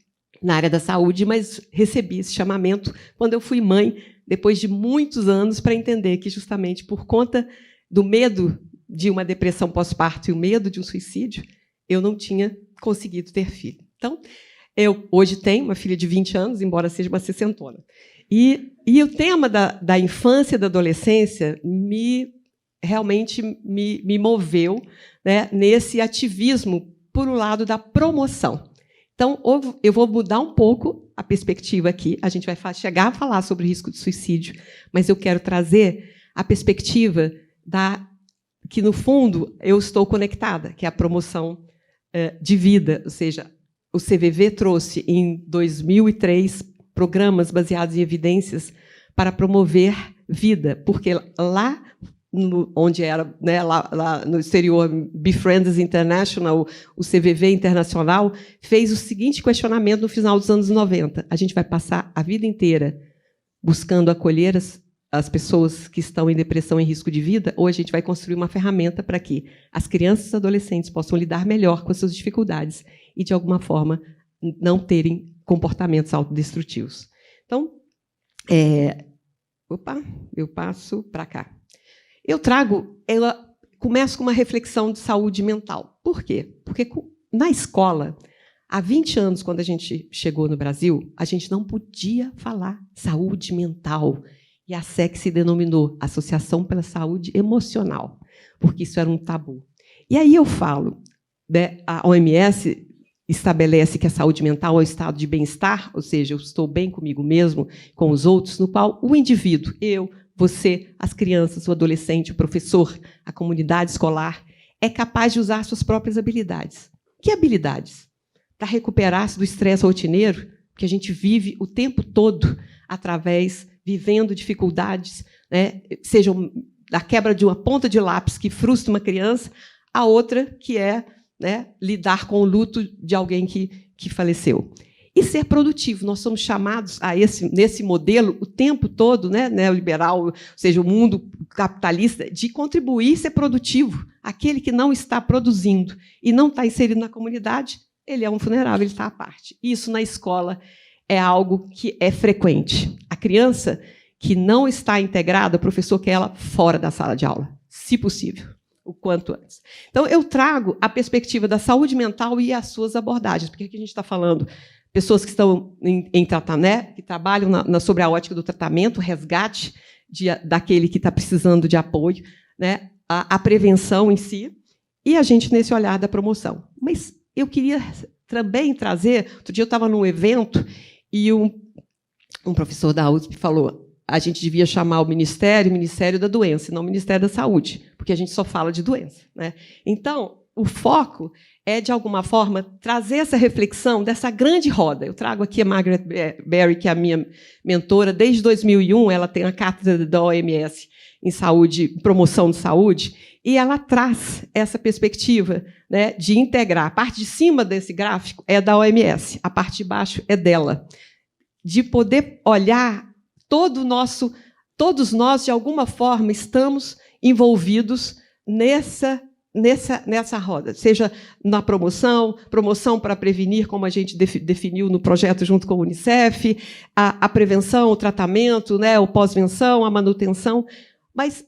na área da saúde, mas recebi esse chamamento quando eu fui mãe, depois de muitos anos, para entender que, justamente por conta do medo de uma depressão pós-parto e o medo de um suicídio, eu não tinha conseguido ter filho. Então, eu hoje tenho uma filha de 20 anos, embora seja uma sessentona. E o tema da infância e da adolescência realmente me moveu, né, nesse ativismo por um lado da promoção. Então, eu vou mudar um pouco a perspectiva aqui. A gente vai chegar a falar sobre o risco de suicídio, mas eu quero trazer a perspectiva que, no fundo, eu estou conectada, que é a promoção de vida. Ou seja, o CVV trouxe, em 2003, programas baseados em evidências para promover vida, porque lá onde era, né, lá no exterior, Befriends International, o CVV internacional, fez o seguinte questionamento no final dos anos 90. A gente vai passar a vida inteira buscando acolher as pessoas que estão em depressão em risco de vida, ou a gente vai construir uma ferramenta para que as crianças e os adolescentes possam lidar melhor com as suas dificuldades e, de alguma forma, não terem comportamentos autodestrutivos. Então, eu passo para cá. Eu começo com uma reflexão de saúde mental. Por quê? Porque na escola, há 20 anos, quando a gente chegou no Brasil, a gente não podia falar saúde mental. E a ASEC se denominou Associação pela Saúde Emocional, porque isso era um tabu. E aí eu falo, né, a OMS estabelece que a saúde mental é um estado de bem-estar, ou seja, eu estou bem comigo mesmo, com os outros, no qual o indivíduo, eu, você, as crianças, o adolescente, o professor, a comunidade escolar, é capaz de usar suas próprias habilidades. Que habilidades? Para recuperar-se do estresse rotineiro, que a gente vive o tempo todo vivendo dificuldades, né, sejam da quebra de uma ponta de lápis que frustra uma criança, a outra que é, né, lidar com o luto de alguém que faleceu. E ser produtivo. Nós somos chamados nesse modelo o tempo todo, né, neoliberal, ou seja, o mundo capitalista, de contribuir e ser produtivo. Aquele que não está produzindo e não está inserido na comunidade, ele é um vulnerável, ele está à parte. Isso, na escola, é algo que é frequente. A criança que não está integrada, o professor quer ela fora da sala de aula, se possível, o quanto antes. Então, eu trago a perspectiva da saúde mental e as suas abordagens, porque aqui a gente está falando pessoas que estão em tratamento, né, que trabalham sobre a ótica do tratamento, resgate daquele que está precisando de apoio, né, a prevenção em si, e a gente nesse olhar da promoção. Mas eu queria também trazer... Outro dia eu estava num evento e um professor da USP falou: a gente devia chamar o Ministério da Doença, e não o Ministério da Saúde, porque a gente só fala de doença, né? Então, o foco é, de alguma forma, trazer essa reflexão dessa grande roda. Eu trago aqui a Margaret Berry, que é a minha mentora. Desde 2001, ela tem a cátedra da OMS em saúde, promoção de saúde, e ela traz essa perspectiva, né, de integrar. A parte de cima desse gráfico é da OMS, a parte de baixo é dela, de poder olhar todos nós, de alguma forma, estamos envolvidos nessa roda, seja na promoção para prevenir, como a gente definiu no projeto junto com a Unicef, a prevenção, o tratamento, né, o pós-venção, a manutenção. Mas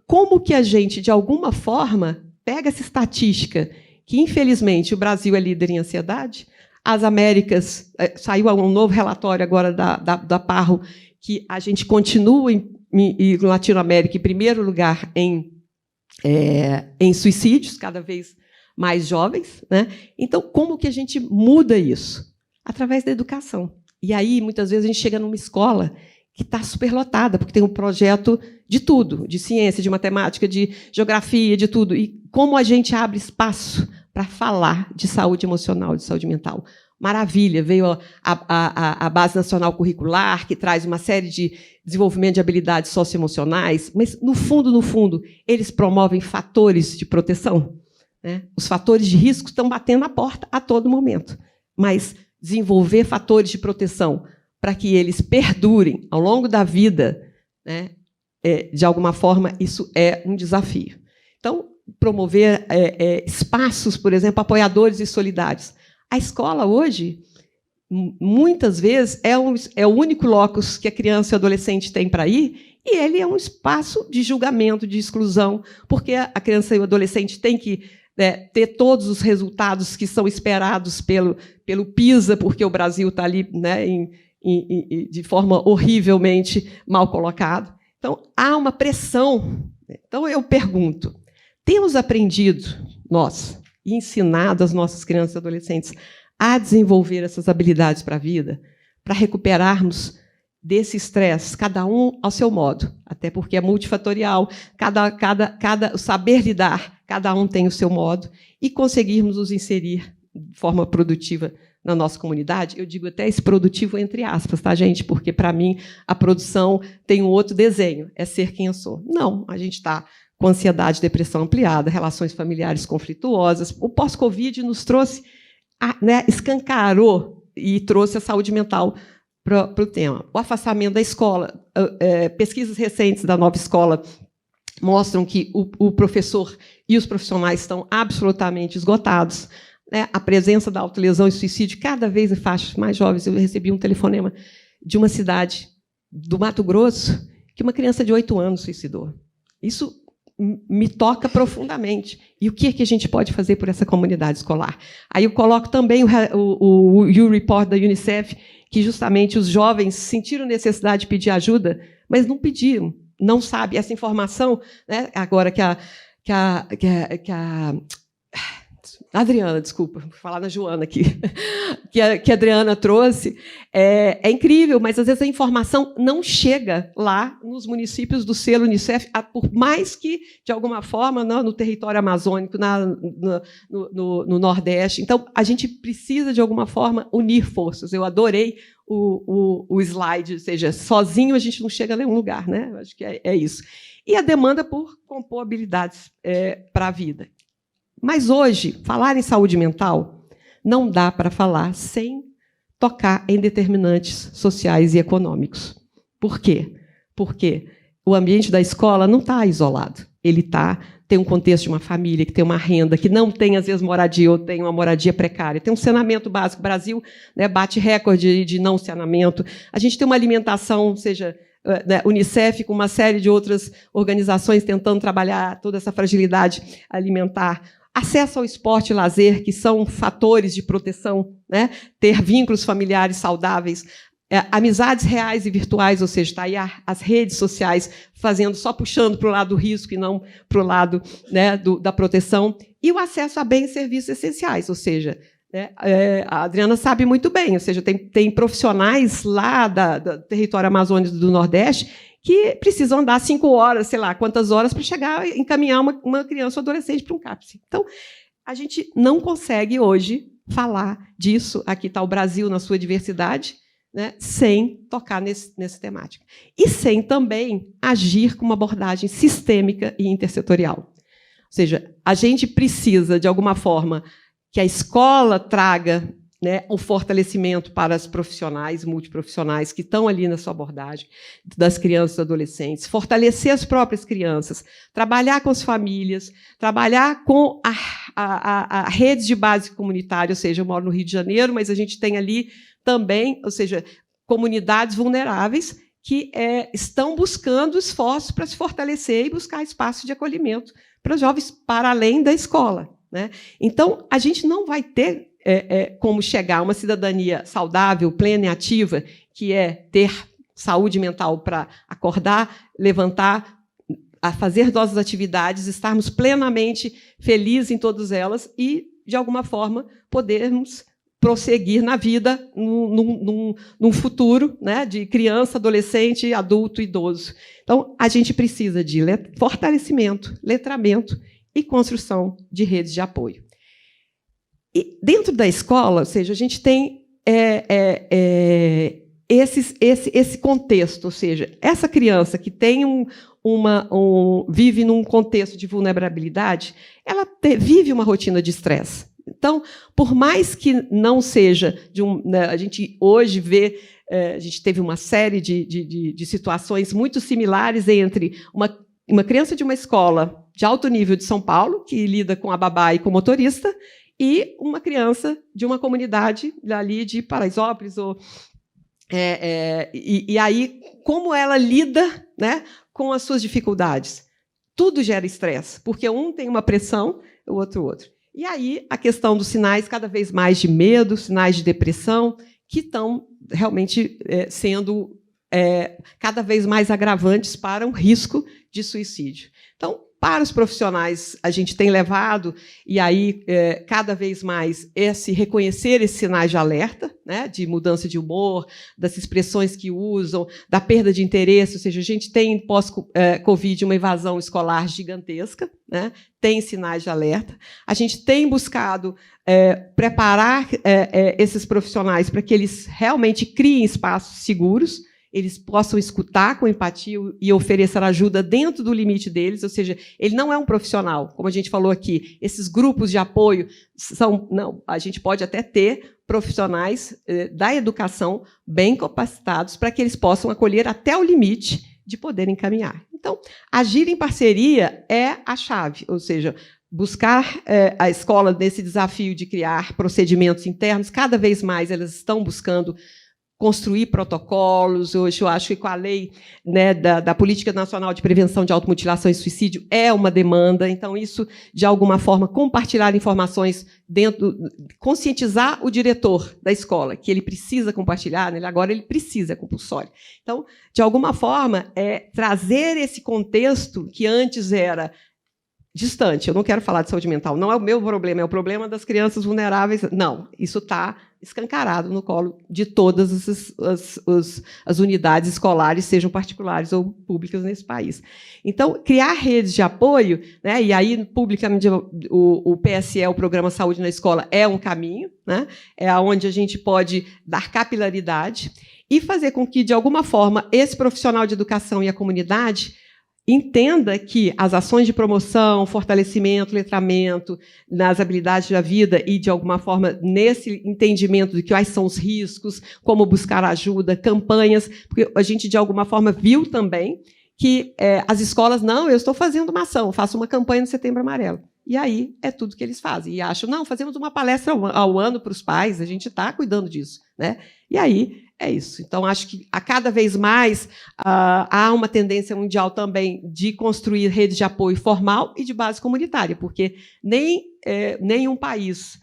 como que a gente, de alguma forma, pega essa estatística, que, infelizmente, o Brasil é líder em ansiedade, as Américas, saiu um novo relatório agora da Parro, que a gente continua em Latinoamérica em primeiro lugar em suicídios, cada vez mais jovens, né? Então, como que a gente muda isso? Através da educação. E aí, muitas vezes, a gente chega numa escola que está superlotada, porque tem um projeto de tudo, de ciência, de matemática, de geografia, de tudo. E como a gente abre espaço para falar de saúde emocional, de saúde mental? Maravilha, veio a Base Nacional Curricular, que traz uma série de desenvolvimento de habilidades socioemocionais, mas, no fundo, eles promovem fatores de proteção, né? Os fatores de risco estão batendo na porta a todo momento, mas desenvolver fatores de proteção para que eles perdurem ao longo da vida, né, de alguma forma, isso é um desafio. Então, promover espaços, por exemplo, apoiadores e solidários. A escola, hoje, muitas vezes, é o único locus que a criança e o adolescente têm para ir, e ele é um espaço de julgamento, de exclusão, porque a criança e o adolescente têm que ter todos os resultados que são esperados pelo PISA, porque o Brasil está ali, né, de forma horrivelmente mal colocado. Então, há uma pressão. Então, eu pergunto, temos aprendido, nós, e ensinado as nossas crianças e adolescentes a desenvolver essas habilidades para a vida, para recuperarmos desse estresse, cada um ao seu modo, até porque é multifatorial, o saber lidar, cada um tem o seu modo, e conseguirmos nos inserir de forma produtiva na nossa comunidade. Eu digo até esse produtivo entre aspas, tá, gente? Porque, para mim, a produção tem um outro desenho, é ser quem eu sou. Não, a gente está com ansiedade, depressão ampliada, relações familiares conflituosas. O pós-Covid nos trouxe, escancarou e trouxe a saúde mental para o tema. O afastamento da escola. Pesquisas recentes da Nova Escola mostram que o professor e os profissionais estão absolutamente esgotados. A presença da autolesão e suicídio cada vez em faixas mais jovens. Eu recebi um telefonema de uma cidade do Mato Grosso que uma criança de 8 anos suicidou. Isso me toca profundamente. E o que é que a gente pode fazer por essa comunidade escolar? Aí eu coloco também o U-Report da Unicef, que justamente os jovens sentiram necessidade de pedir ajuda, mas não pediram, não sabem. Essa informação, agora que a Adriana, desculpa, vou falar na Joana aqui, que a Adriana trouxe, é incrível, mas às vezes a informação não chega lá nos municípios do selo Unicef, por mais que, de alguma forma, no território amazônico, no Nordeste. Então, a gente precisa, de alguma forma, unir forças. Eu adorei o slide, ou seja, sozinho a gente não chega a nenhum lugar, né? Eu acho que é isso. E a demanda por compor habilidades para a vida. Mas hoje, falar em saúde mental não dá para falar sem tocar em determinantes sociais e econômicos. Por quê? Porque o ambiente da escola não está isolado. Ele tem um contexto de uma família que tem uma renda, que não tem, às vezes, moradia ou tem uma moradia precária. Tem um saneamento básico. O Brasil, bate recorde de não saneamento. A gente tem uma alimentação, seja Unicef, com uma série de outras organizações tentando trabalhar toda essa fragilidade alimentar. Acesso ao esporte e lazer, que são fatores de proteção, ter vínculos familiares saudáveis, amizades reais e virtuais, ou seja, está aí as redes sociais só puxando para o lado do risco e não para o lado da proteção, e o acesso a bens e serviços essenciais, ou seja, a Adriana sabe muito bem, ou seja, tem profissionais lá do território amazônico do Nordeste que precisam andar 5 horas, sei lá, quantas horas, para chegar e encaminhar uma criança ou adolescente para um CAPS. Então, a gente não consegue, hoje, falar disso. Aqui está o Brasil na sua diversidade, sem tocar nessa temática. E sem também agir com uma abordagem sistêmica e intersetorial. Ou seja, a gente precisa, de alguma forma, que a escola traga o fortalecimento para os profissionais, multiprofissionais, que estão ali na sua abordagem, das crianças e adolescentes, fortalecer as próprias crianças, trabalhar com as famílias, trabalhar com a rede de base comunitária, ou seja, eu moro no Rio de Janeiro, mas a gente tem ali também, ou seja, comunidades vulneráveis que estão buscando esforços para se fortalecer e buscar espaço de acolhimento para os jovens para além da escola. Então, a gente não vai ter como chegar a uma cidadania saudável, plena e ativa, que é ter saúde mental para acordar, levantar, a fazer nossas atividades, estarmos plenamente felizes em todas elas e, de alguma forma, podermos prosseguir na vida num futuro de criança, adolescente, adulto, idoso. Então, a gente precisa de fortalecimento, letramento e construção de redes de apoio. E dentro da escola, ou seja, a gente tem esse contexto, ou seja, essa criança que tem vive num contexto de vulnerabilidade, ela vive uma rotina de estresse. Então, por mais que não seja a gente hoje vê, a gente teve uma série de situações muito similares entre uma criança de uma escola de alto nível de São Paulo, que lida com a babá e com o motorista, e uma criança de uma comunidade ali de Paraisópolis. E aí, como ela lida com as suas dificuldades? Tudo gera estresse, porque um tem uma pressão, o outro. E aí, a questão dos sinais cada vez mais de medo, sinais de depressão, que estão realmente sendo cada vez mais agravantes para um risco de suicídio. Então, para os profissionais, a gente tem levado, e aí, cada vez mais, reconhecer esses sinais de alerta, né, de mudança de humor, das expressões que usam, da perda de interesse, ou seja, a gente tem, pós-Covid, uma evasão escolar gigantesca, né, tem sinais de alerta. A gente tem buscado preparar esses profissionais para que eles realmente criem espaços seguros, eles possam escutar com empatia e oferecer ajuda dentro do limite deles, ou seja, ele não é um profissional, como a gente falou aqui, esses grupos de apoio não, a gente pode até ter profissionais da educação bem capacitados para que eles possam acolher até o limite de poder encaminhar. Então, agir em parceria é a chave, ou seja, buscar a escola nesse desafio de criar procedimentos internos, cada vez mais elas estão buscando construir protocolos. Hoje, eu acho que com a lei, né, da Política Nacional de Prevenção de Automutilação e Suicídio é uma demanda. Então, isso, de alguma forma, compartilhar informações conscientizar o diretor da escola, que ele precisa compartilhar, né, agora ele precisa, é compulsório. Então, de alguma forma, trazer esse contexto que antes era distante. Eu não quero falar de saúde mental, não é o meu problema, é o problema das crianças vulneráveis. Não, isso está escancarado no colo de todas as unidades escolares, sejam particulares ou públicas nesse país. Então, criar redes de apoio, né, e aí, publicamente, o PSE, o Programa Saúde na Escola, é um caminho, né, é onde a gente pode dar capilaridade e fazer com que, de alguma forma, esse profissional de educação e a comunidade entenda que as ações de promoção, fortalecimento, letramento nas habilidades da vida e, de alguma forma, nesse entendimento de quais são os riscos, como buscar ajuda, campanhas, porque a gente, de alguma forma, viu também que as escolas, não, eu estou fazendo uma ação, faço uma campanha no Setembro Amarelo. E aí é tudo que eles fazem. E acham, não, fazemos uma palestra ao ano para os pais, a gente está cuidando disso, né? E aí é isso. Então, acho que a cada vez mais há uma tendência mundial também de construir redes de apoio formal e de base comunitária, porque nenhum país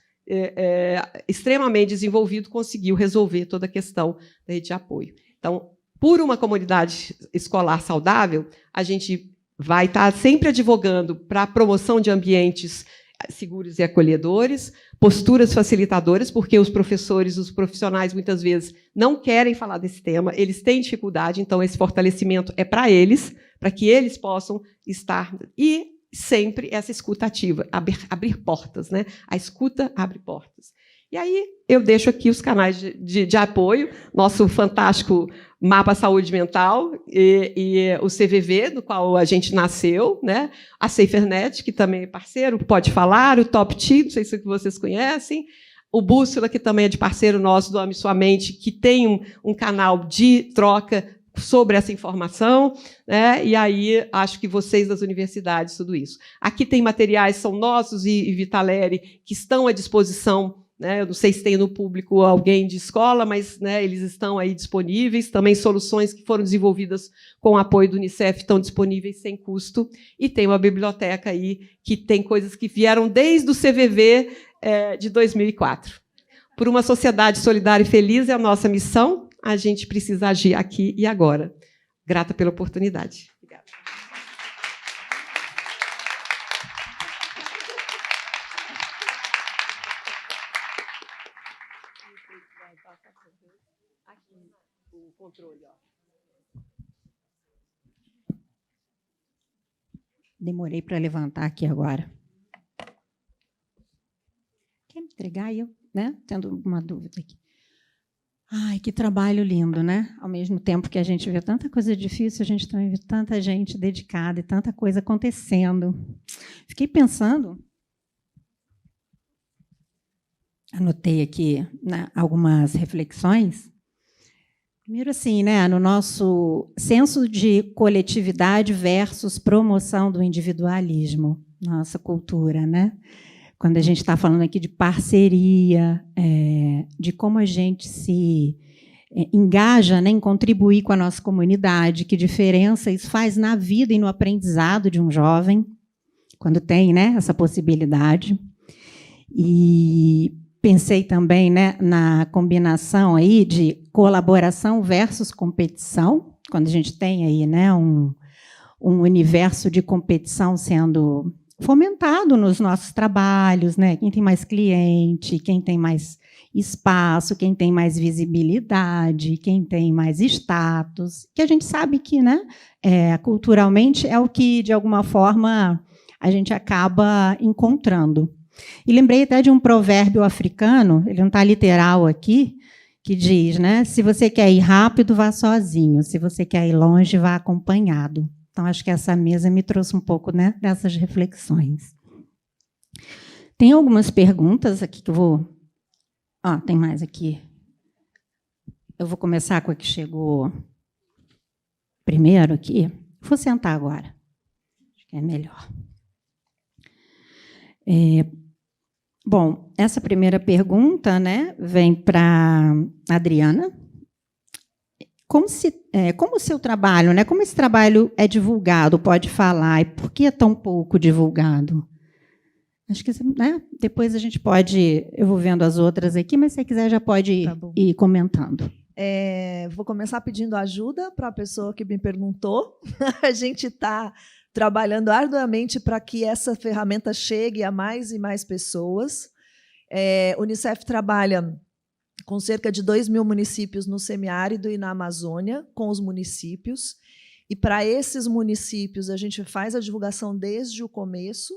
extremamente desenvolvido conseguiu resolver toda a questão da rede de apoio. Então, por uma comunidade escolar saudável, a gente vai estar sempre advogando para a promoção de ambientes seguros e acolhedores, posturas facilitadoras, porque os professores, os profissionais, muitas vezes, não querem falar desse tema, eles têm dificuldade, então esse fortalecimento é para eles, para que eles possam estar... E sempre essa escuta ativa, abrir portas, né? A escuta abre portas. E aí eu deixo aqui os canais de apoio, nosso fantástico Mapa Saúde Mental e o CVV, no qual a gente nasceu, né? A SaferNet, que também é parceiro, Pode Falar, o Top T, não sei se vocês conhecem, o Bússola, que também é de parceiro nosso do Ame Sua Mente, que tem um canal de troca sobre essa informação, né? E aí acho que vocês das universidades, tudo isso. Aqui tem materiais, são nossos e Vitaleri, que estão à disposição. Eu não sei se tem no público alguém de escola, mas, né, eles estão aí disponíveis. Também soluções que foram desenvolvidas com o apoio do Unicef estão disponíveis sem custo. E tem uma biblioteca aí que tem coisas que vieram desde o CVV de 2004. Por uma sociedade solidária e feliz é a nossa missão. A gente precisa agir aqui e agora. Grata pela oportunidade. Obrigada. Aqui, o controle, ó. Demorei para levantar aqui agora. Quer me entregar? Eu, né? Tendo uma dúvida aqui. Ai, que trabalho lindo, né? Ao mesmo tempo que a gente vê tanta coisa difícil, a gente também vê tanta gente dedicada e tanta coisa acontecendo. Fiquei pensando... Anotei aqui, né, algumas reflexões. Primeiro, assim, né, no nosso senso de coletividade versus promoção do individualismo, nossa cultura, né? Quando a gente está falando aqui de parceria, de como a gente se engaja, né, em contribuir com a nossa comunidade, que diferença isso faz na vida e no aprendizado de um jovem, quando tem, né, essa possibilidade. E pensei também, né, na combinação aí de colaboração versus competição, quando a gente tem aí, né, um universo de competição sendo fomentado nos nossos trabalhos, né? Quem tem mais cliente, quem tem mais espaço, quem tem mais visibilidade, quem tem mais status, que a gente sabe que, né, culturalmente é o que, de alguma forma, a gente acaba encontrando. E lembrei até de um provérbio africano, ele não está literal aqui, que diz, né, se você quer ir rápido, vá sozinho, se você quer ir longe, vá acompanhado. Então, acho que essa mesa me trouxe um pouco, né, dessas reflexões. Tem algumas perguntas aqui que eu vou... tem mais aqui. Eu vou começar com a que chegou primeiro aqui. Vou sentar agora. Acho que é melhor. Bom, essa primeira pergunta, né, vem para a Adriana. Como o seu trabalho, né, como esse trabalho é divulgado, pode falar, e por que é tão pouco divulgado? Acho que, né, depois a gente pode... Eu vou vendo as outras aqui, mas se você quiser já pode ir comentando. Vou começar pedindo ajuda para a pessoa que me perguntou. A gente está trabalhando arduamente para que essa ferramenta chegue a mais e mais pessoas. O Unicef trabalha com cerca de 2.000 municípios no semiárido e na Amazônia, com os municípios. E, para esses municípios, a gente faz a divulgação desde o começo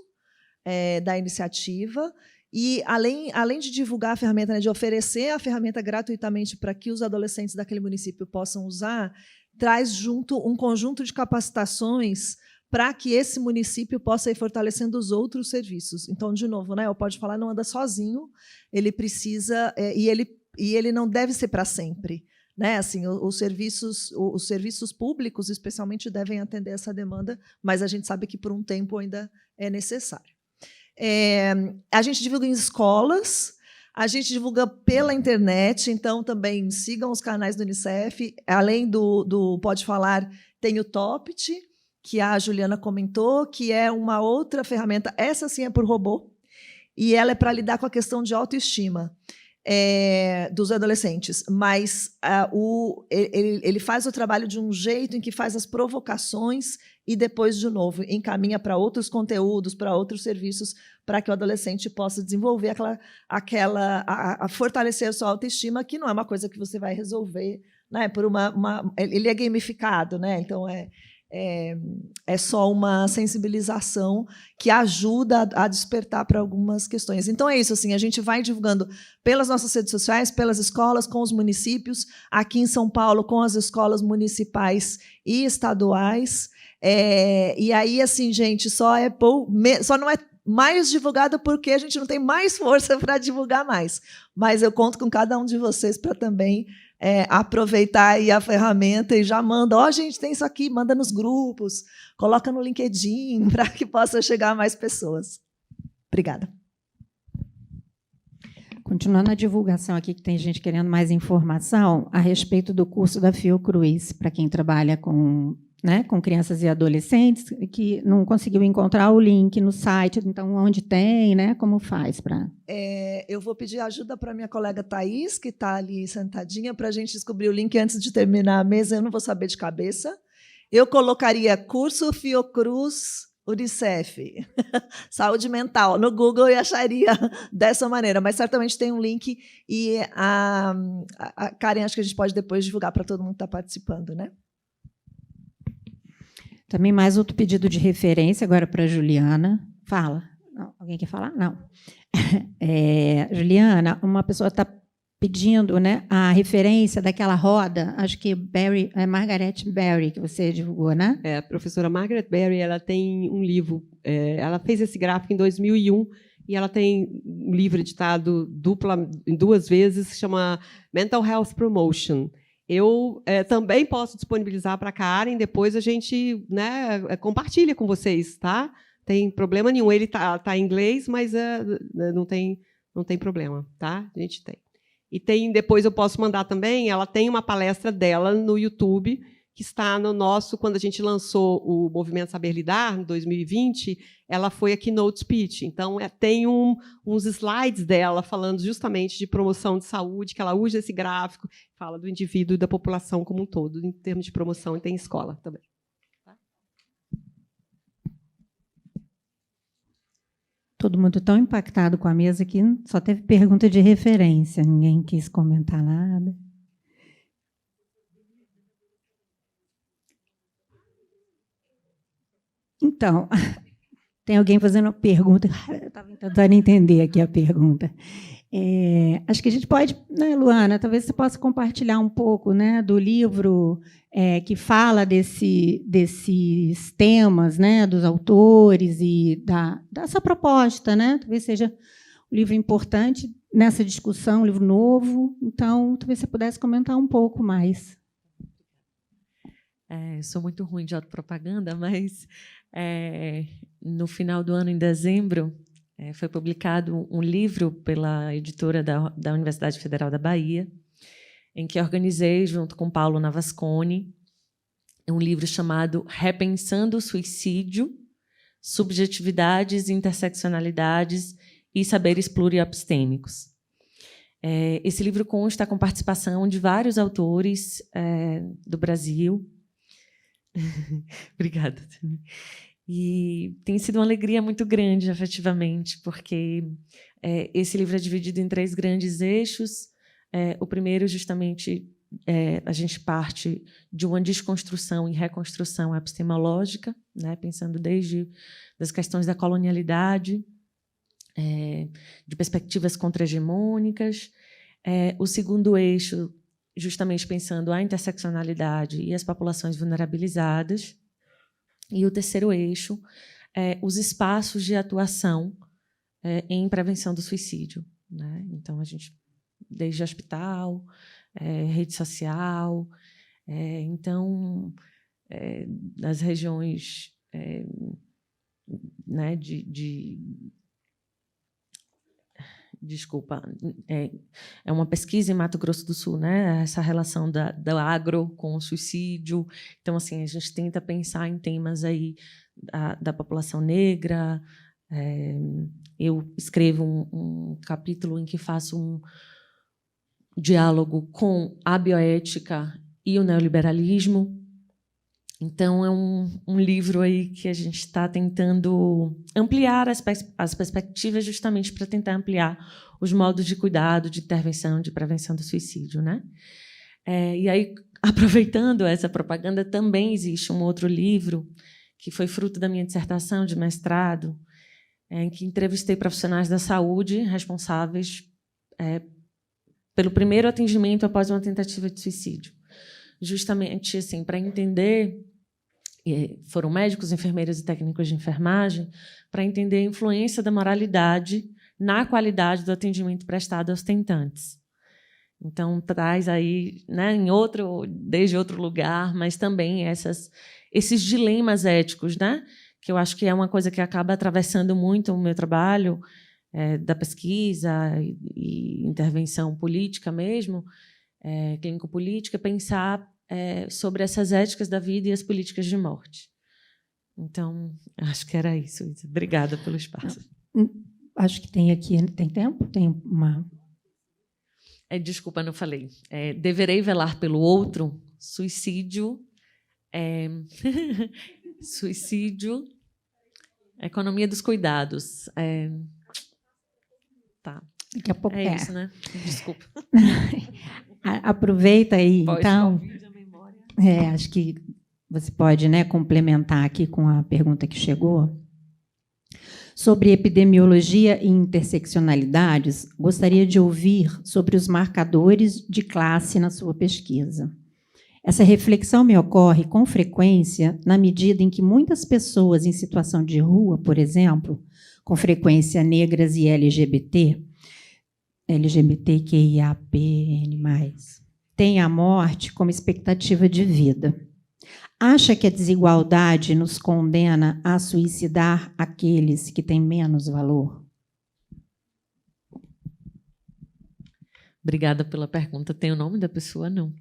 da iniciativa. E, além de divulgar a ferramenta, né, de oferecer a ferramenta gratuitamente para que os adolescentes daquele município possam usar, traz junto um conjunto de capacitações para que esse município possa ir fortalecendo os outros serviços. Então, de novo, né, o Pode Falar não anda sozinho, ele precisa... E ele não deve ser para sempre, né? Assim, os serviços públicos, especialmente, devem atender essa demanda, mas a gente sabe que, por um tempo, ainda é necessário. A gente divulga em escolas, a gente divulga pela internet, então também sigam os canais do Unicef. Além do Pode Falar, tem o Topit, que a Juliana comentou, que é uma outra ferramenta. Essa, sim, é por robô, e ela é para lidar com a questão de autoestima dos adolescentes, mas ele faz o trabalho de um jeito em que faz as provocações e depois, de novo, encaminha para outros conteúdos, para outros serviços, para que o adolescente possa desenvolver fortalecer a sua autoestima, que não é uma coisa que você vai resolver, né, por ele é gamificado, né, então é só uma sensibilização que ajuda a despertar para algumas questões. Então, é isso. Assim, a gente vai divulgando pelas nossas redes sociais, pelas escolas, com os municípios, aqui em São Paulo, com as escolas municipais e estaduais. E aí, assim, gente, só não é mais divulgado porque a gente não tem mais força para divulgar mais. Mas eu conto com cada um de vocês para também aproveitar aí a ferramenta e já manda, gente, tem isso aqui, manda nos grupos, coloca no LinkedIn para que possa chegar a mais pessoas. Obrigada. Continuando a divulgação aqui, que tem gente querendo mais informação a respeito do curso da Fiocruz, para quem trabalha com crianças e adolescentes, que não conseguiu encontrar o link no site, então, onde tem, né? Como faz para... Eu vou pedir ajuda para minha colega Thaís, que está ali sentadinha, para a gente descobrir o link antes de terminar a mesa. Eu não vou saber de cabeça. Eu colocaria curso Fiocruz Unicef, saúde mental, no Google e acharia dessa maneira, mas certamente tem um link e a Karen, acho que a gente pode depois divulgar para todo mundo que está participando, né? Também mais outro pedido de referência agora para a Juliana. Fala. Não, alguém quer falar? Não. Juliana, uma pessoa está pedindo, né, a referência daquela roda, acho que Margaret Berry, que você divulgou, né? A professora Margaret Berry, ela tem um livro, ela fez esse gráfico em 2001, e ela tem um livro editado em 2 vezes, que chama Mental Health Promotion. Eu também posso disponibilizar para a Karen, depois a gente, né, compartilha com vocês, tá? Tem problema nenhum. Ele tá em inglês, mas não tem problema, tá? A gente tem. E depois eu posso mandar também, ela tem uma palestra dela no YouTube, que está no nosso, quando a gente lançou o Movimento Saber Lidar, em 2020, ela foi a keynote speech. Então, tem uns slides dela falando justamente de promoção de saúde, que ela usa esse gráfico, fala do indivíduo e da população como um todo, em termos de promoção, e tem escola também. Todo mundo tão impactado com a mesa que só teve pergunta de referência, ninguém quis comentar nada. Então, tem alguém fazendo uma pergunta. Eu estava tentando entender aqui a pergunta. Acho que a gente pode, né, Luana, talvez você possa compartilhar um pouco, né, do livro que fala desses temas, né, dos autores e dessa proposta, né? Talvez seja um livro importante nessa discussão, um livro novo. Então, talvez você pudesse comentar um pouco mais. Eu sou muito ruim de autopropaganda, mas no final do ano, em dezembro, foi publicado um livro pela editora da Universidade Federal da Bahia, em que organizei, junto com Paulo Navasconi, um livro chamado Repensando o Suicídio, Subjetividades, Interseccionalidades e Saberes Pluriepistêmicos. Esse livro consta com participação de vários autores do Brasil. Obrigada. E tem sido uma alegria muito grande, efetivamente, porque esse livro é dividido em 3 grandes eixos. O primeiro, justamente, a gente parte de uma desconstrução e reconstrução epistemológica, né, pensando desde as questões da colonialidade, de perspectivas contra-hegemônicas. O segundo eixo, justamente pensando a interseccionalidade e as populações vulnerabilizadas. E o terceiro eixo, os espaços de atuação em prevenção do suicídio, né? Então, a gente, desde hospital, rede social, então, nas regiões né, desculpa, é uma pesquisa em Mato Grosso do Sul, né? Essa relação da agro com o suicídio. Então, assim, a gente tenta pensar em temas aí da população negra. Eu escrevo um capítulo em que faço um diálogo com a bioética e o neoliberalismo. Então, é um livro aí que a gente está tentando ampliar as perspectivas, justamente para tentar ampliar os modos de cuidado, de intervenção, de prevenção do suicídio, né? E aí, aproveitando essa propaganda, também existe um outro livro que foi fruto da minha dissertação de mestrado, em que entrevistei profissionais da saúde responsáveis pelo primeiro atendimento após uma tentativa de suicídio. Justamente assim, para entender, foram médicos, enfermeiros e técnicos de enfermagem, para entender a influência da moralidade na qualidade do atendimento prestado aos tentantes. Então, traz aí, né, desde outro lugar, mas também esses dilemas éticos, né, que eu acho que é uma coisa que acaba atravessando muito o meu trabalho, da pesquisa e intervenção política mesmo, clínico-política, pensar sobre essas éticas da vida e as políticas de morte. Então, acho que era isso. Obrigada pelo espaço. Acho que tem aqui... Tem tempo? Tem uma... Desculpa, não falei. Deverei velar pelo outro. Suicídio. Suicídio. Economia dos cuidados. Tá. Daqui a pouco isso, né? Desculpa. Aproveita aí, então. Acho que você pode, né, complementar aqui com a pergunta que chegou. Sobre epidemiologia e interseccionalidades, gostaria de ouvir sobre os marcadores de classe na sua pesquisa. Essa reflexão me ocorre com frequência na medida em que muitas pessoas em situação de rua, por exemplo, com frequência negras e LGBTQIAPN+, têm a morte como expectativa de vida. Acha que a desigualdade nos condena a suicidar aqueles que têm menos valor? Obrigada pela pergunta. Tem o nome da pessoa? Não.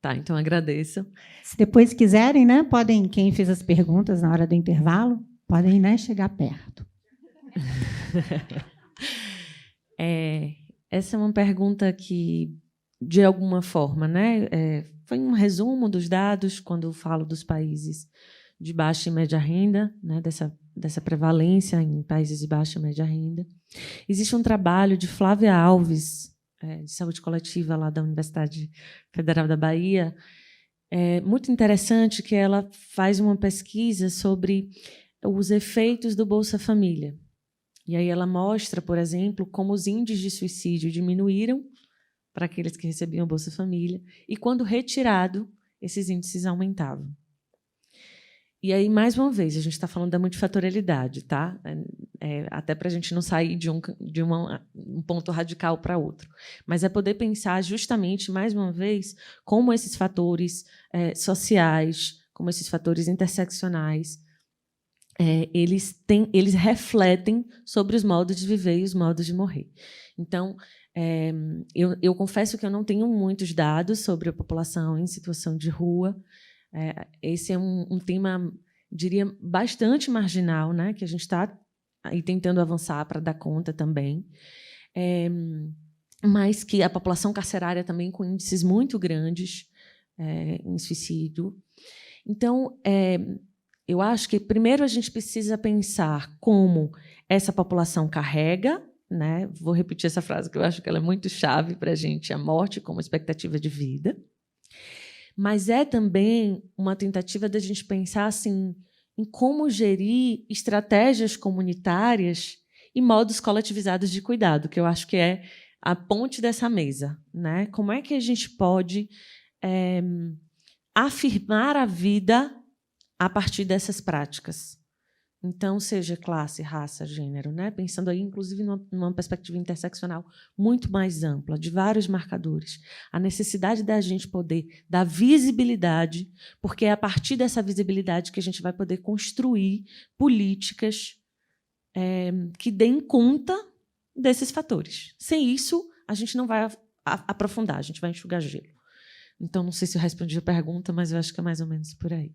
Tá, então agradeço. Se depois quiserem, né, podem, quem fez as perguntas na hora do intervalo, podem, né, chegar perto. Essa é uma pergunta que, de alguma forma, né, foi um resumo dos dados quando eu falo dos países de baixa e média renda, né, dessa prevalência em países de baixa e média renda. Existe um trabalho de Flávia Alves, de saúde coletiva lá da Universidade Federal da Bahia, muito interessante, que ela faz uma pesquisa sobre os efeitos do Bolsa Família. E aí ela mostra, por exemplo, como os índices de suicídio diminuíram para aqueles que recebiam Bolsa Família e, quando retirado, esses índices aumentavam. E aí, mais uma vez, a gente está falando da multifatorialidade, tá? Até para a gente não sair de um ponto radical para outro. Mas é poder pensar justamente, mais uma vez, como esses fatores sociais, como esses fatores interseccionais, eles refletem sobre os modos de viver e os modos de morrer. Então, eu confesso que eu não tenho muitos dados sobre a população em situação de rua. Esse é um tema, diria, bastante marginal, né, que a gente está aí tentando avançar para dar conta também, mas que a população carcerária também com índices muito grandes em suicídio. Então, eu acho que, primeiro, a gente precisa pensar como essa população carrega, né? Vou repetir essa frase, que eu acho que ela é muito chave para a gente, a morte como expectativa de vida. Mas é também uma tentativa da gente pensar assim, em como gerir estratégias comunitárias e modos coletivizados de cuidado, que eu acho que é a ponte dessa mesa, né? Como é que a gente pode afirmar a vida a partir dessas práticas? Então, seja classe, raça, gênero, né? Pensando aí, inclusive, numa perspectiva interseccional muito mais ampla, de vários marcadores. A necessidade da gente poder dar visibilidade, porque é a partir dessa visibilidade que a gente vai poder construir políticas que deem conta desses fatores. Sem isso, a gente não vai aprofundar, a gente vai enxugar gelo. Então, não sei se eu respondi a pergunta, mas eu acho que é mais ou menos por aí.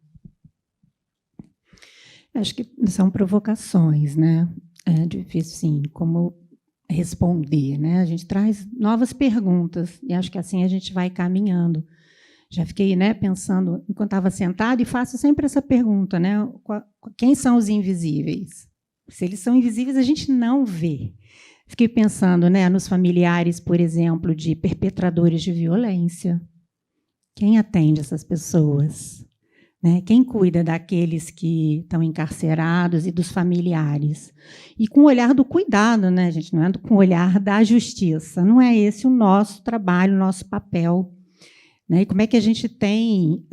Acho que são provocações, né? É difícil, sim, como responder, né? A gente traz novas perguntas e acho que assim a gente vai caminhando. Já fiquei, né, pensando enquanto estava sentada e faço sempre essa pergunta, né? Quem são os invisíveis? Se eles são invisíveis, a gente não vê. Fiquei pensando, né, nos familiares, por exemplo, de perpetradores de violência. Quem atende essas pessoas? Né? Quem cuida daqueles que estão encarcerados e dos familiares? E com o olhar do cuidado, né, gente? Não é com o olhar da justiça. Não é esse o nosso trabalho, o nosso papel. Né? E como é que a gente tem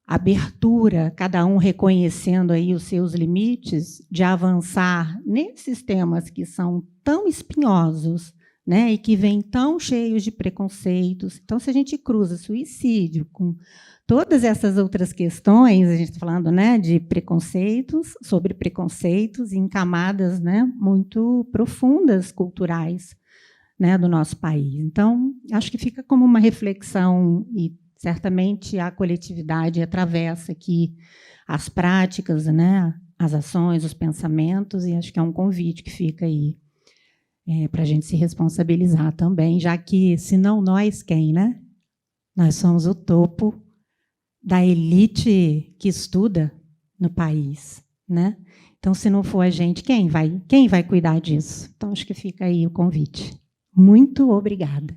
abertura, cada um reconhecendo aí os seus limites, de avançar nesses temas que são tão espinhosos, né, e que vêm tão cheios de preconceitos. Então, se a gente cruza suicídio com todas essas outras questões, a gente está falando, né, de preconceitos, sobre preconceitos em camadas, né, muito profundas culturais, né, do nosso país. Então, acho que fica como uma reflexão, e certamente a coletividade atravessa aqui as práticas, né, as ações, os pensamentos, e acho que é um convite que fica aí para a gente se responsabilizar também, já que, se não nós, quem, né? Nós somos o topo da elite que estuda no país, né? Então, se não for a gente, quem vai cuidar disso? Então, acho que fica aí o convite. Muito obrigada.